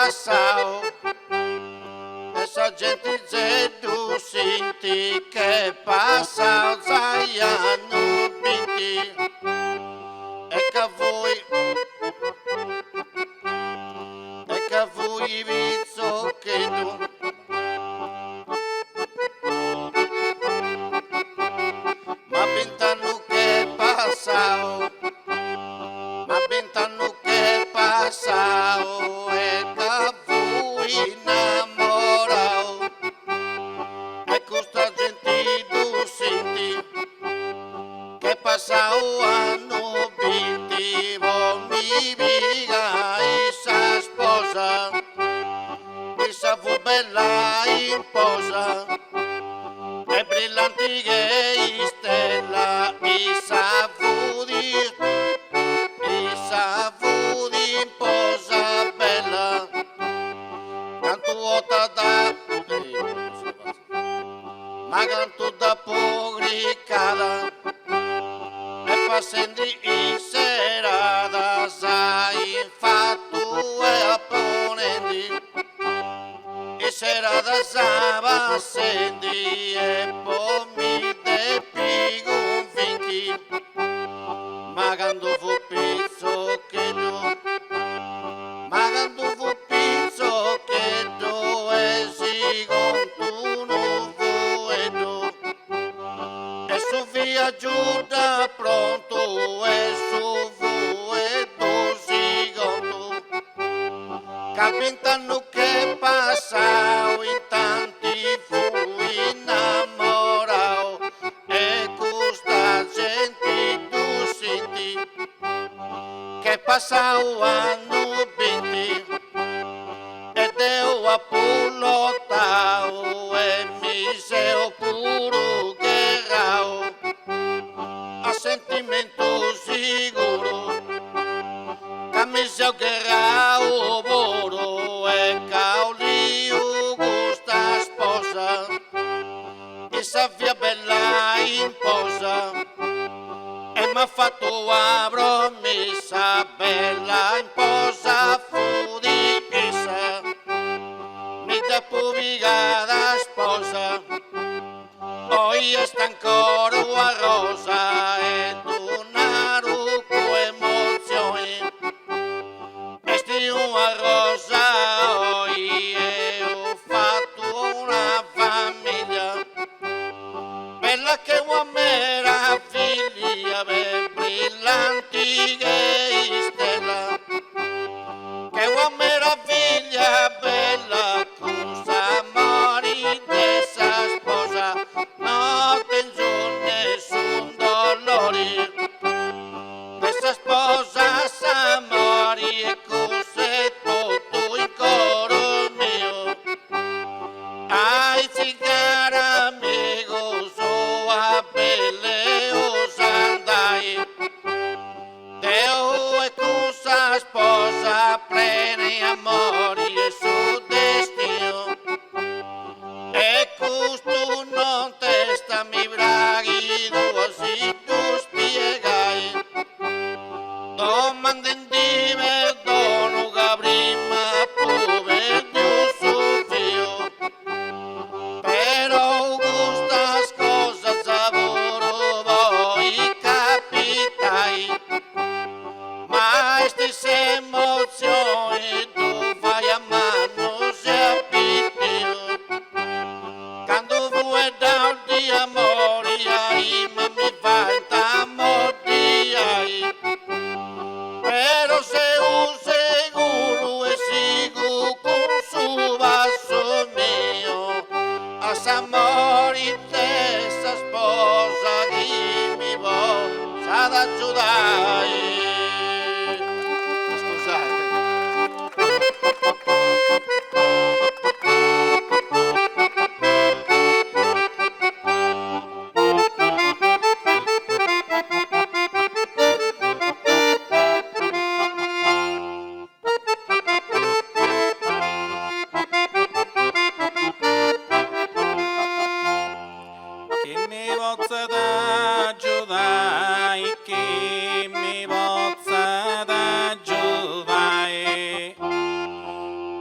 passau, essa gente zedu sinti che passau zaiano binti, e che voi vizzo che tu. Ma vent'anni che passau, ma vent'anni che passau, e che fui innamorau, e questa gente tu senti, che passau anno vinti, mi viga isa sposa, isa fu bella in posa, e brillanti che stella, isa fu di in posa bella, canto vuota da, ma canto da pubblicata, e passendi in serata, sai infatti e apponenti, e serata sava sendi e poi mi depigo un finchi, ma quando fu pizzo che do, e si con tu non fuedo, e su via giuda pronto, e su fuedo si con tu, capitano che passau, in tanti fui innamorau, e questa gente tu senti, che passau anno 20, ed io a pullotau, e mi seo puro gherrau, a sentimento sicuro, che mi seo gherrau voro, e caulio questa sposa, e sa via bella in posa, e m'ha fatto la promessa, bella in posa fu di essa, mi da pubblicata sposa, poi sta ancora a rosa, e donaru con emozioni, e sti a rosa, e ho fatto una famiglia, bella che una meraviglia, brillanti che stella, che una meraviglia bella, cosa mori dessa sposa, non tengo nessun dolore,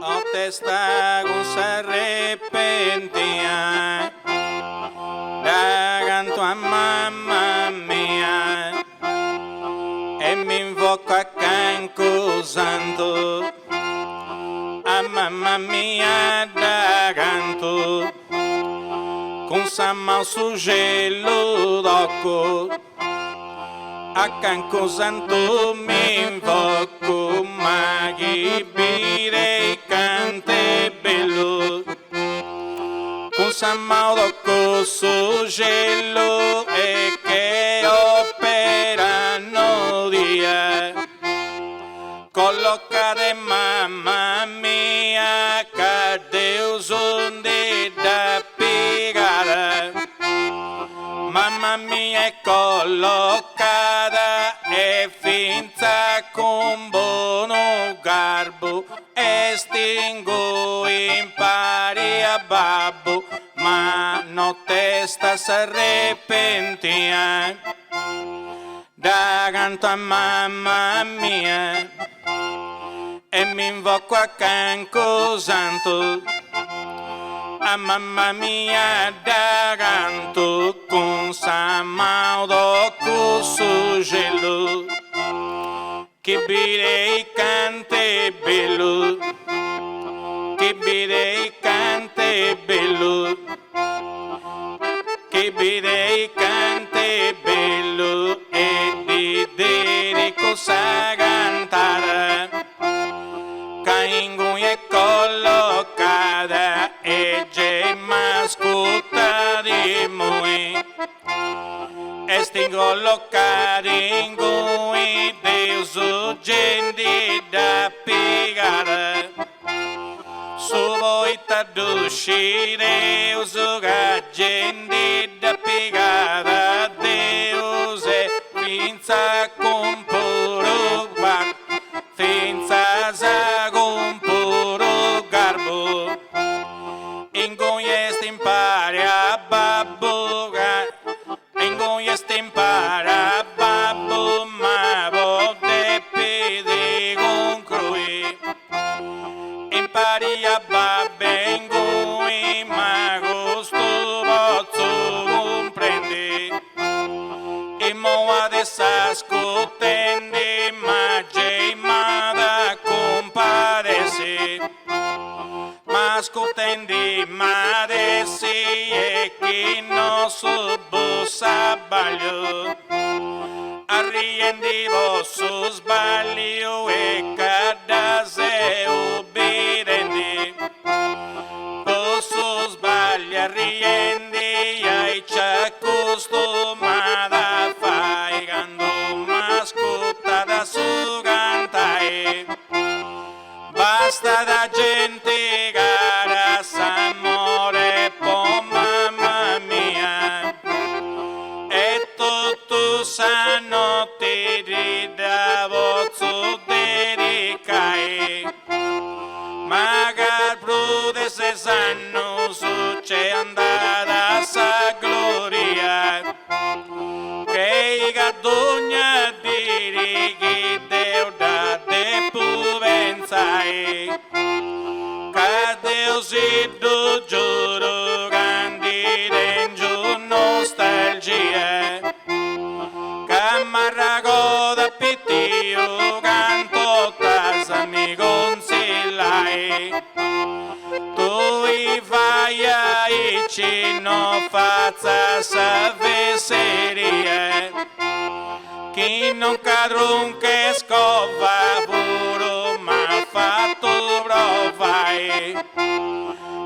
notte sta con s'arrepentia da canto a mamma mia e mi invoco a canco santo a mamma mia da canto con sa mano sul gelo d'occo a canco santo mi invoco ma chi bire cante bello con sa mano d'occo sul gelo e che operano dia collocate mamma mia che Deus onde da piegare mamma mia è collocata e finza con buono garbo e stingo impari a babbo ma notte sta s'arrepentia da canto a mamma mia e mi invoco a canco santo a mamma mia da canto con sa mano d'occo sul gelo che birei cante bello che birei cante bello che birei cante bello e di dire cosa cantare Caingu è collocata e c'è mascota di moi e stingo collocati in cui Deus gente da piegare su voi t'adusci Deus che gente da piegare Deus è finza con puro guardo finza sa con puro garbo in cui impari a babbo in cui impari a babbo ma volte pede con crui impari a babbe in cui ma gusto posso comprende e mo adesso ascoltendi ma c'è ma da compadesi ma ascoltendi ma adesso e chi non subo sbaglio arriendi vostro sbaglio e cada se obbedenti posso sbagliare arriendi ai c'è costumata fai quando m'ascolta da su cantai basta da gente cara s'amore po mamma mia e tutto sanno ti ridavozzo dedicai magari prude se sanno su c'è andata sa gloria che i gadogna diri che Deo da te puvenzai che Deo si do giuro candide in giù nostalgia che m'arrago da pittio canto tasa mi consigliai tu i fai ai ci non faccia savesserie chi non cadrun che scova puro ma fatto provai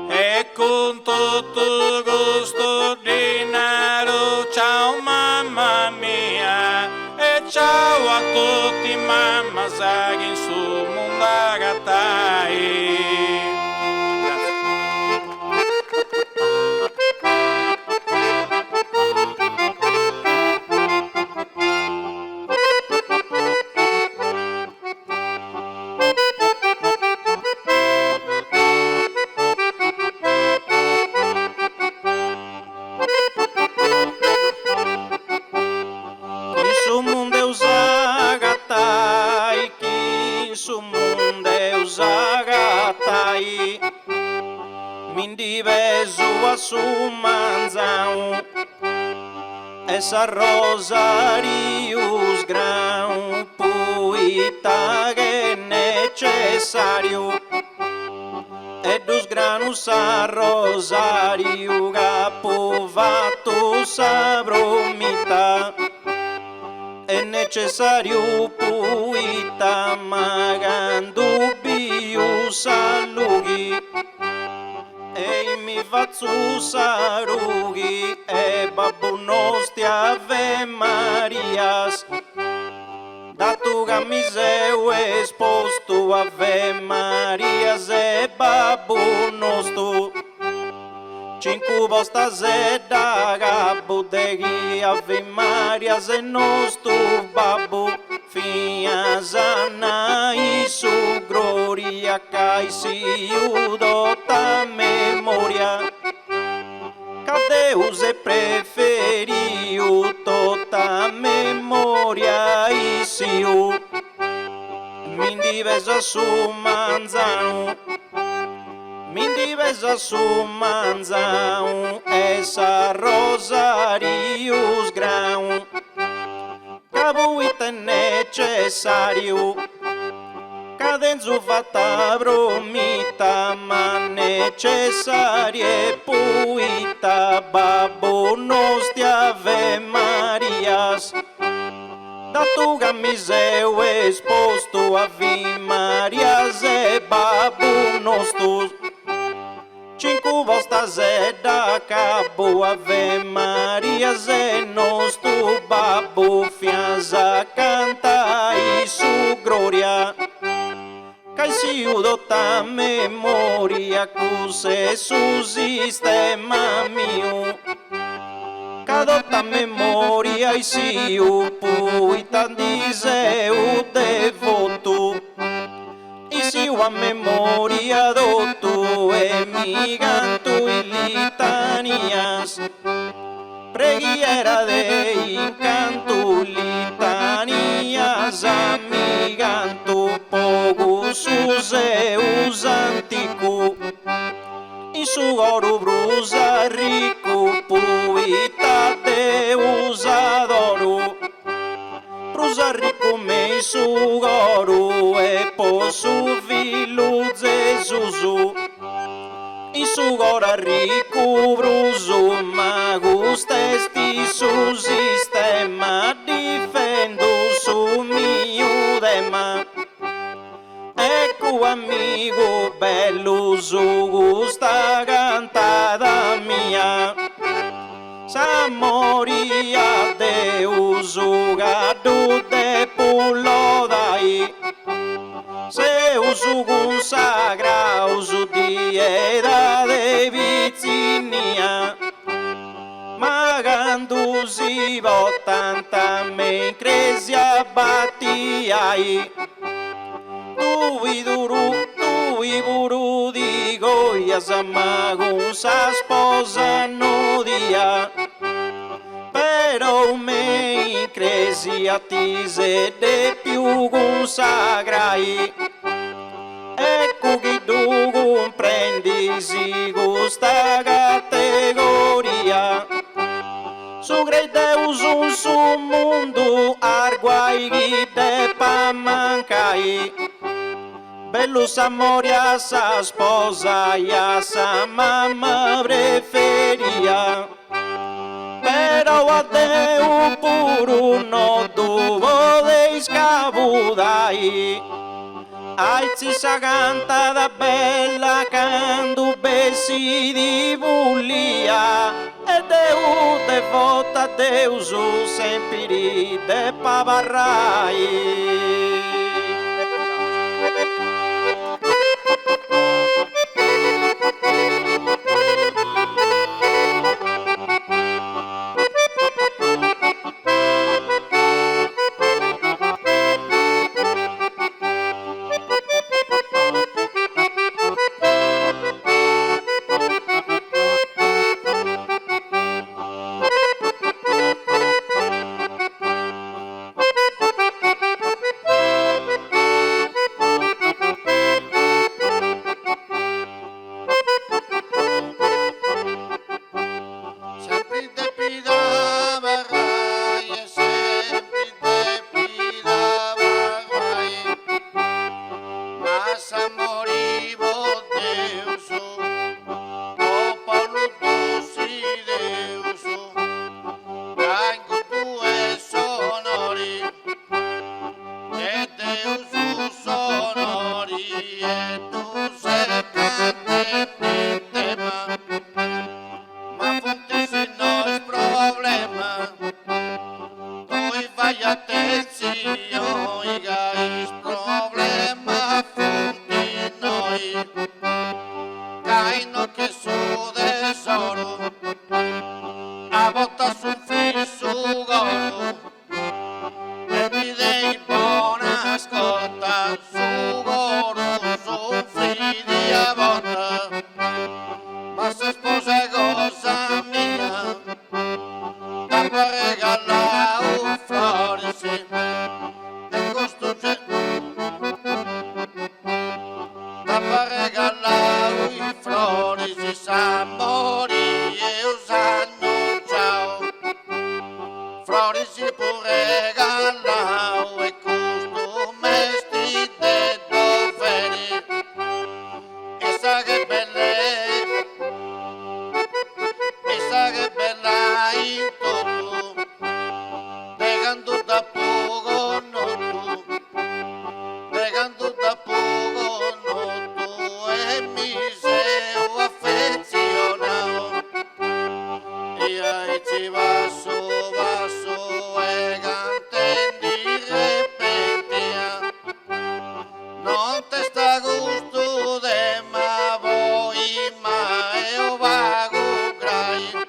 e con tutto gusto denaro ciao mamma mia e ciao a tutti mamma sa che in su mondo agattai. Mindivesu a su manzau, essa rosarius grau, puita che necessario, e dos granus a rosario gapuvatus a bromita, è necessario puita magandu bius a lughi, e mi faccio sarughi e babbu nostri ave Marias, da tu camiseu esposto ave Marias e babbu nostro, cinque vostas e da gabbu deghi ave Marias e nostro babbu, fias anai su gloria cai si udota memoria, ca Deus e preferiu tota memoria e siu, mindivesa su manzanu, mindivesa su manzanu, essa rosarius grau, cabuita necessario, cadenzu fatta bromita, ma necessarie puita, babbo nostri ave Marias, da tu camiseu esposto ave Marias e babbo nostro, cinque vostas e da cabo ave Marias e nostro babbo, fianza canta e su gloria, cai si udota memoria cuse su sistema mio, cadota memoria e siu puita diseu devoto, e siu a memoria dotto e mi canto in litanias, preghiera de incanto litanias, mi canto poco su Zeus antico, in su oro brusa ricco, puita Deus adoro, brusa ricco me su oro e posso filu Gesusu, in su ora ricco bruso, ma gustesti su sistema, difendo su mio dema. Ecco amigo bello su gusta cantata mia, sa moria Deus gadu de pulo dai, se usu consagra usu dieda de vicinia, magando si tanta me cresi abbatiai, tu i buru digo ya samagun sa sposa no dia, però me cresi a ti se de più consagrai, ecco che tu comprendi si questa categoria, su Deus un su mondo arguai chi te pa mancai, bello sa moria sa sposa ya sa mamma preferia, però a Deu puro no duvo de scabudai, ai si sa canta da bella candu bessi di bullia, e Deu devota Deus sempre de pavarrai.
ai no che su tesoro, a volta su su goro, e mi dei buona scorta su goro, su fidi a volta, ma se sposa cosa mia, da regalare un flore, sì, e questo c'è, da regalare un flore, si sa morire, usando ciao, flori si può regalare, e questo mesti de doveri, e sa che belle, e sa che bella in tutto, pregando da poco non tu, pregando da poco non tu, e mi sei affezionato, e ci vaso, e cante di repentia, non te sta gusto de ma voi, ma io vago grai.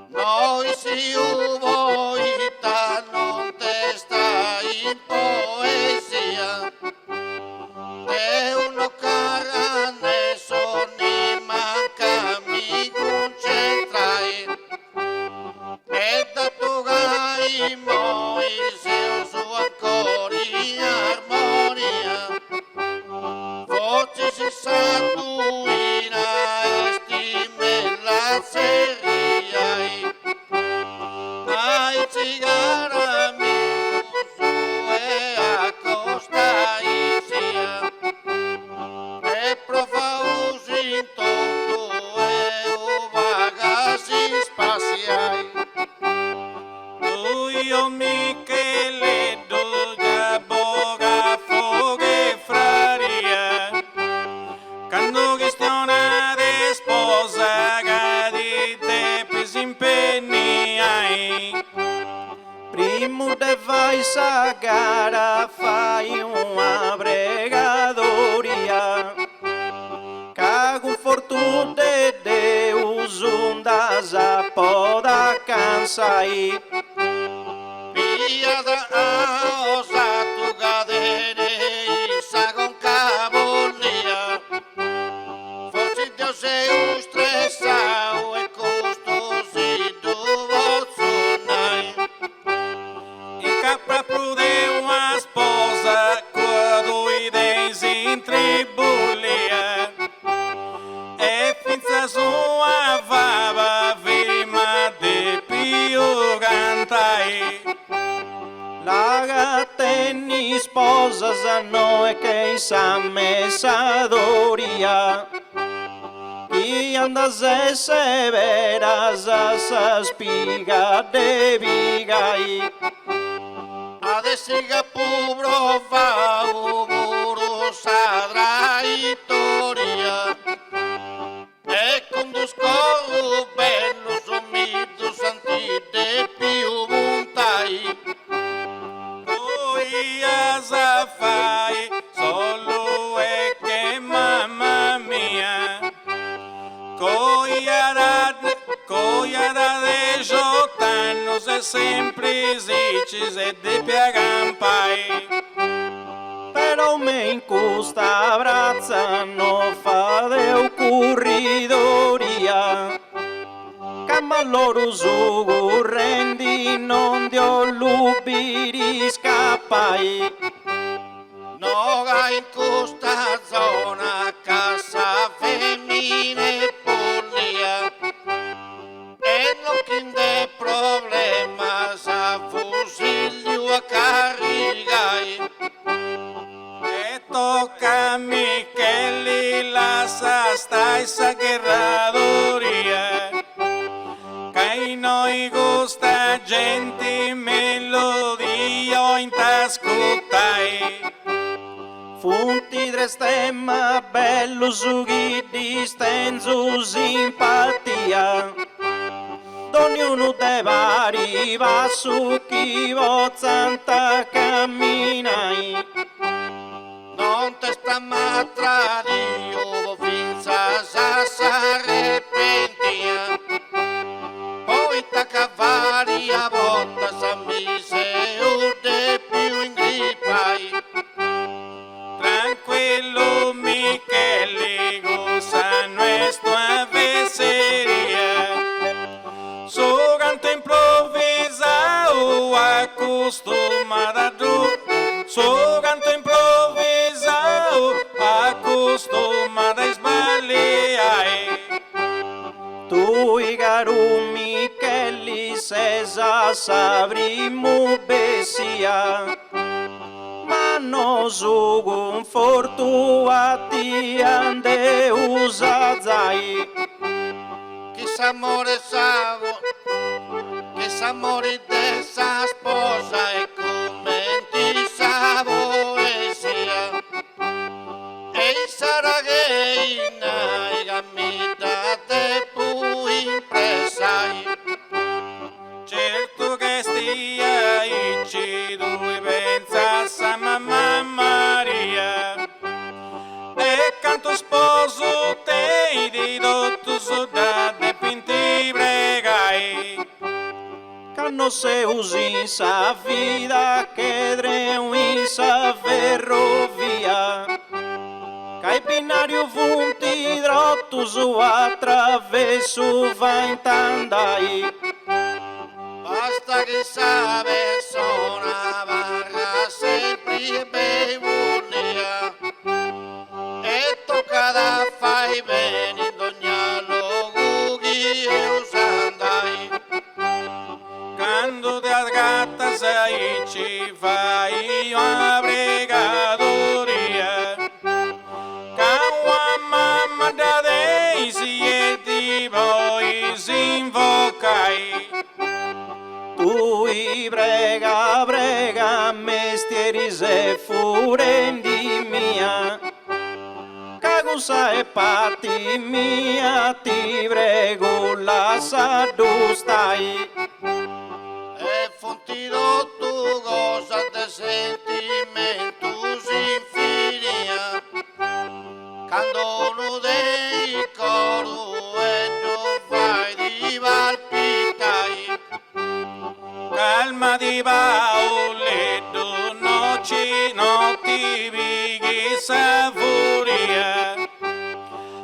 Noi si uvoita non te sta in poesia, e uno cara ne sonni manca mi concentrai, e da tu gai moi se su ancora in armonia, voce si sa tu in estime la seria. Ai cigara mi e a costa sia, e profausi in tutto e o vagasi spaziai.
Io Michele Doja Boga Foghe Fraria, quando questione di sposa che te pesi impegni hai. Primo de vai sa gara fai una bregadoria, ca con fortuna de usundas a poda cansai.
Via da osa tu cadere isa con cavollia, forse Dio sei stressato e costosi tu vozzonai.
E capra prude una sposa quando i denti in tribulia, e finza sua vava vima de più cantai. La gateni sposa sa noi che sa messadoria, chi anda se severa sa spiga de vigai.
Adesso che pubro fa uvuru sa traitoria, e condusco bello sommitto santi de più montai.
Poi asa fai solo e che mamma mia, coiara de giotano se sempre zicis e de piagampai. Però me in custa brazza no fa de corridoria, camma loro su rendi non dio lubiri scappai.
No in questa zona casa femmine pollia, e non che problema sa fusilio a caricai.
E tocca a Michele la sa stai sa guerradoria, che noi gusta gente melodia in tascutai. Funti tre stemma bello sughi di stenzo simpatia, ognuno deve arrivare su chi vozzanta camminai.
Non te sta ma tradio finza a volta San mise de più in gripai.
Tranquillo Michele, goza nuestra avecería. Su canto improvisado acostumbrado. Su canto improvisado acostumbrado a sbagliare.
Tu igaru Micheli sesa sabrimu besia. Ma no zugun fortuati ande usazai.
Che s'amore savo, che s'amore dessa sposa e commenti savore sia. E sarà che in gammita te pui impresai.
Certo che stia ici due pensa a mamma Maria. E canto sposo te di dotto sodate pinti pregai.
Canno se usi sa vida che dreu in sa ferrovia. Cai binario vunti drotto su attraverso va in tandai.
Basta che sa persona varrà sempre bevunia. E tocca da fai bene in ogni luogo che usandai.
Quando te agatta sei ci fai una pregadoria. Caua mamma da dei e ti poi si invocai.
Tu prega, prega, mestieri se furendi mia. Cagusa e pati mia, ti prego, la sadustai.
E fontido tu cosa de sentimentus infinia. Quando uno dei coro e tu fai di palpitai.
Calma di Paoletto, non ti pighi sa furia.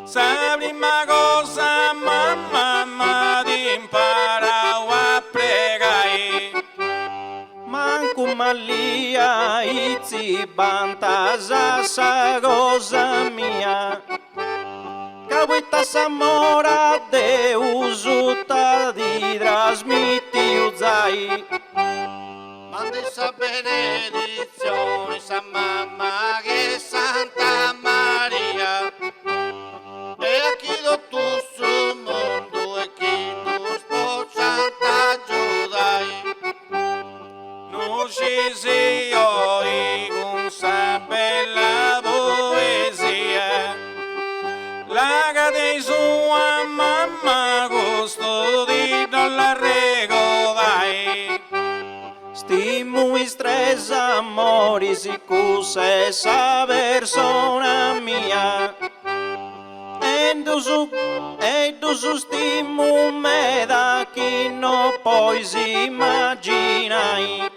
Sa prima cosa mamma ti imparavo a pregare.
Manco malia, izzi bantasa sa cosa mia. Cavuita samora de usuta di trasmiti uzai.
Mandi sa benedizione, sa mamma che Santa Maria. E a chi do tu sul mondo e chi tu sposa t'aggiudai.
Non ci sia con sa bella poesia. La cade sua mamma custodi dalla regodai.
Stimu stres amori si cuse sa persona mia. E tu su stimu me da chi no poi si immaginai.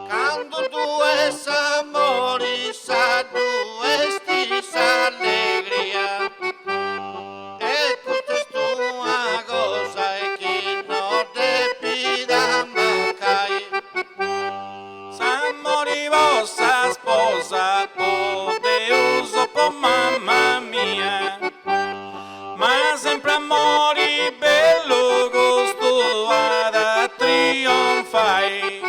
Quando tu es amori sa tu esti sa allegria. E questa è tua cosa e chi non te pida mancai.
S'amori vostra sposa, po' Deuso, po' mamma mia. Ma sempre amori bello gusto ad trionfai.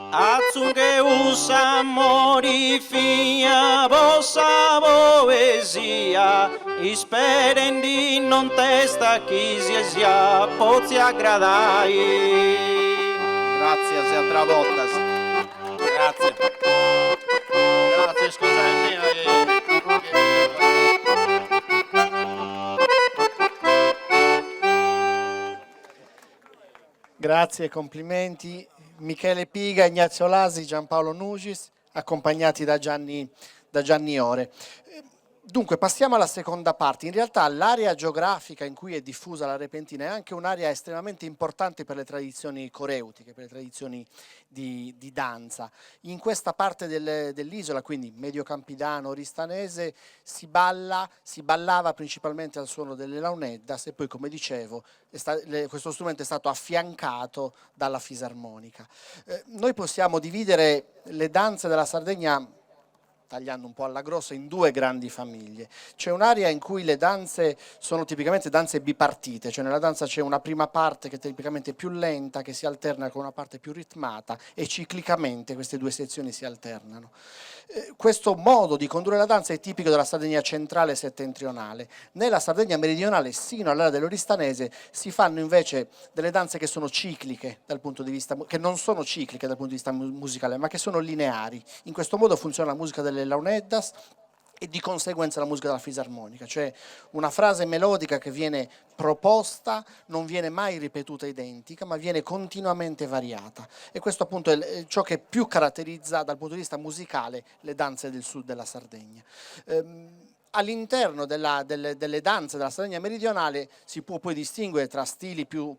Azzunghe usa amori fia vossa poesia. Isperendi non testa chi sia pozzi aggradai. Grazie, se altra volta.
Grazie.
Grazie, scusa è mia
Grazie, complimenti. Michele Piga, Ignazio Lasi, Giampaolo Nugis, accompagnati da Gianni Ore. Dunque, passiamo alla seconda parte. In realtà l'area geografica in cui è diffusa la repentina è anche un'area estremamente importante per le tradizioni coreutiche, per le tradizioni di danza. In questa parte dell'isola, quindi Medio Campidano, Oristanese, si ballava principalmente al suono delle launeddas e poi, come dicevo, questo strumento è stato affiancato dalla fisarmonica. Noi possiamo dividere le danze della Sardegna, tagliando un po' alla grossa, in due grandi famiglie. C'è un'area in cui le danze sono tipicamente danze bipartite, cioè nella danza c'è una prima parte che è tipicamente più lenta, che si alterna con una parte più ritmata e ciclicamente queste due sezioni si alternano. Questo modo di condurre la danza è tipico della Sardegna centrale e settentrionale. Nella Sardegna meridionale, sino all'area dell'Oristanese, si fanno invece delle danze che sono cicliche dal punto di vista, che non sono cicliche dal punto di vista musicale, ma che sono lineari. In questo modo funziona la musica delle launeddas e di conseguenza la musica della fisarmonica, cioè una frase melodica che viene proposta, non viene mai ripetuta identica, ma viene continuamente variata, e questo appunto è ciò che più caratterizza dal punto di vista musicale le danze del sud della Sardegna. All'interno delle danze della Sardegna meridionale si può poi distinguere tra stili più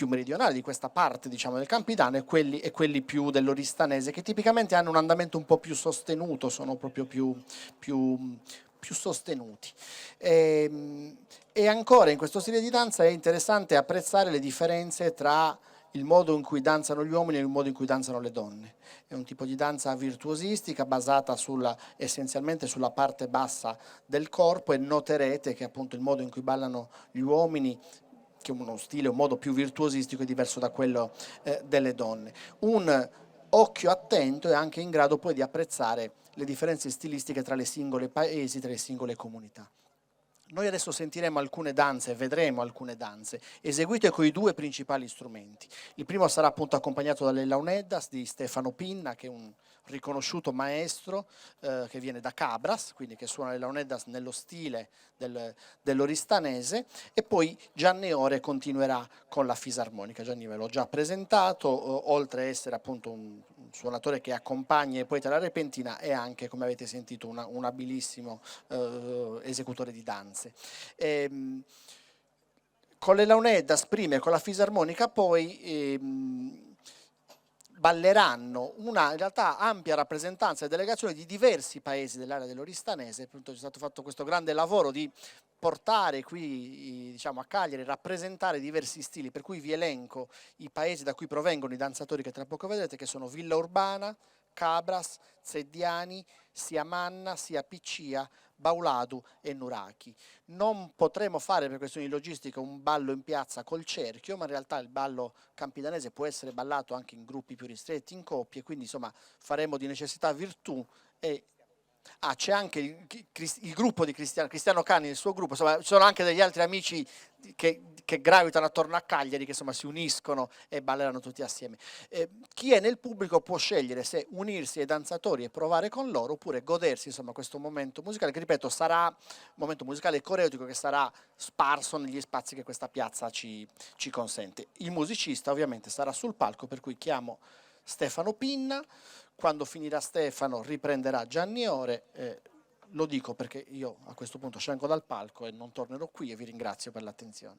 meridionali di questa parte, diciamo, del Campidano e quelli più dell'Oristanese, che tipicamente hanno un andamento un po' più sostenuto, sono proprio più sostenuti. E ancora in questo stile di danza è interessante apprezzare le differenze tra il modo in cui danzano gli uomini e il modo in cui danzano le donne. È un tipo di danza virtuosistica basata essenzialmente sulla parte bassa del corpo, e noterete che appunto il modo in cui ballano gli uomini, che è uno stile, un modo più virtuosistico, è diverso da quello delle donne. Un occhio attento è anche in grado poi di apprezzare le differenze stilistiche tra le singole paesi, tra le singole comunità. Noi adesso sentiremo alcune danze, vedremo alcune danze eseguite con i due principali strumenti. Il primo sarà appunto accompagnato dalle launeddas di Stefano Pinna, che è un riconosciuto maestro che viene da Cabras, quindi che suona le launeddas nello stile dell'oristanese, e poi Gianni Ore continuerà con la fisarmonica. Gianni ve l'ho già presentato, oltre a essere appunto un suonatore che accompagna i poeti alla repentina, è anche, come avete sentito, un abilissimo esecutore di danze. Con le launeddas prima e con la fisarmonica poi balleranno una in realtà ampia rappresentanza e delegazione di diversi paesi dell'area dell'Oristanese. Appunto c'è stato fatto questo grande lavoro di portare qui, diciamo, a Cagliari, rappresentare diversi stili, per cui vi elenco i paesi da cui provengono i danzatori che tra poco vedrete, che sono Villa Urbana, Cabras, Zeddiani, sia Manna, sia Piccia, Bauladu e Nuraki. Non potremo fare per questioni di logistica un ballo in piazza col cerchio, ma in realtà il ballo campidanese può essere ballato anche in gruppi più ristretti, in coppie, quindi insomma faremo di necessità virtù. E c'è anche il gruppo di Cristiano Cani, il suo gruppo, insomma ci sono anche degli altri amici che gravitano attorno a Cagliari, che insomma si uniscono e balleranno tutti assieme. Chi è nel pubblico può scegliere se unirsi ai danzatori e provare con loro, oppure godersi insomma questo momento musicale, che ripeto sarà un momento musicale coreutico che sarà sparso negli spazi che questa piazza ci consente. Il musicista ovviamente sarà sul palco, per cui chiamo Stefano Pinna. Quando finirà Stefano riprenderà Gianni Ore. Lo dico perché io a questo punto scengo dal palco e non tornerò qui, e vi ringrazio per l'attenzione.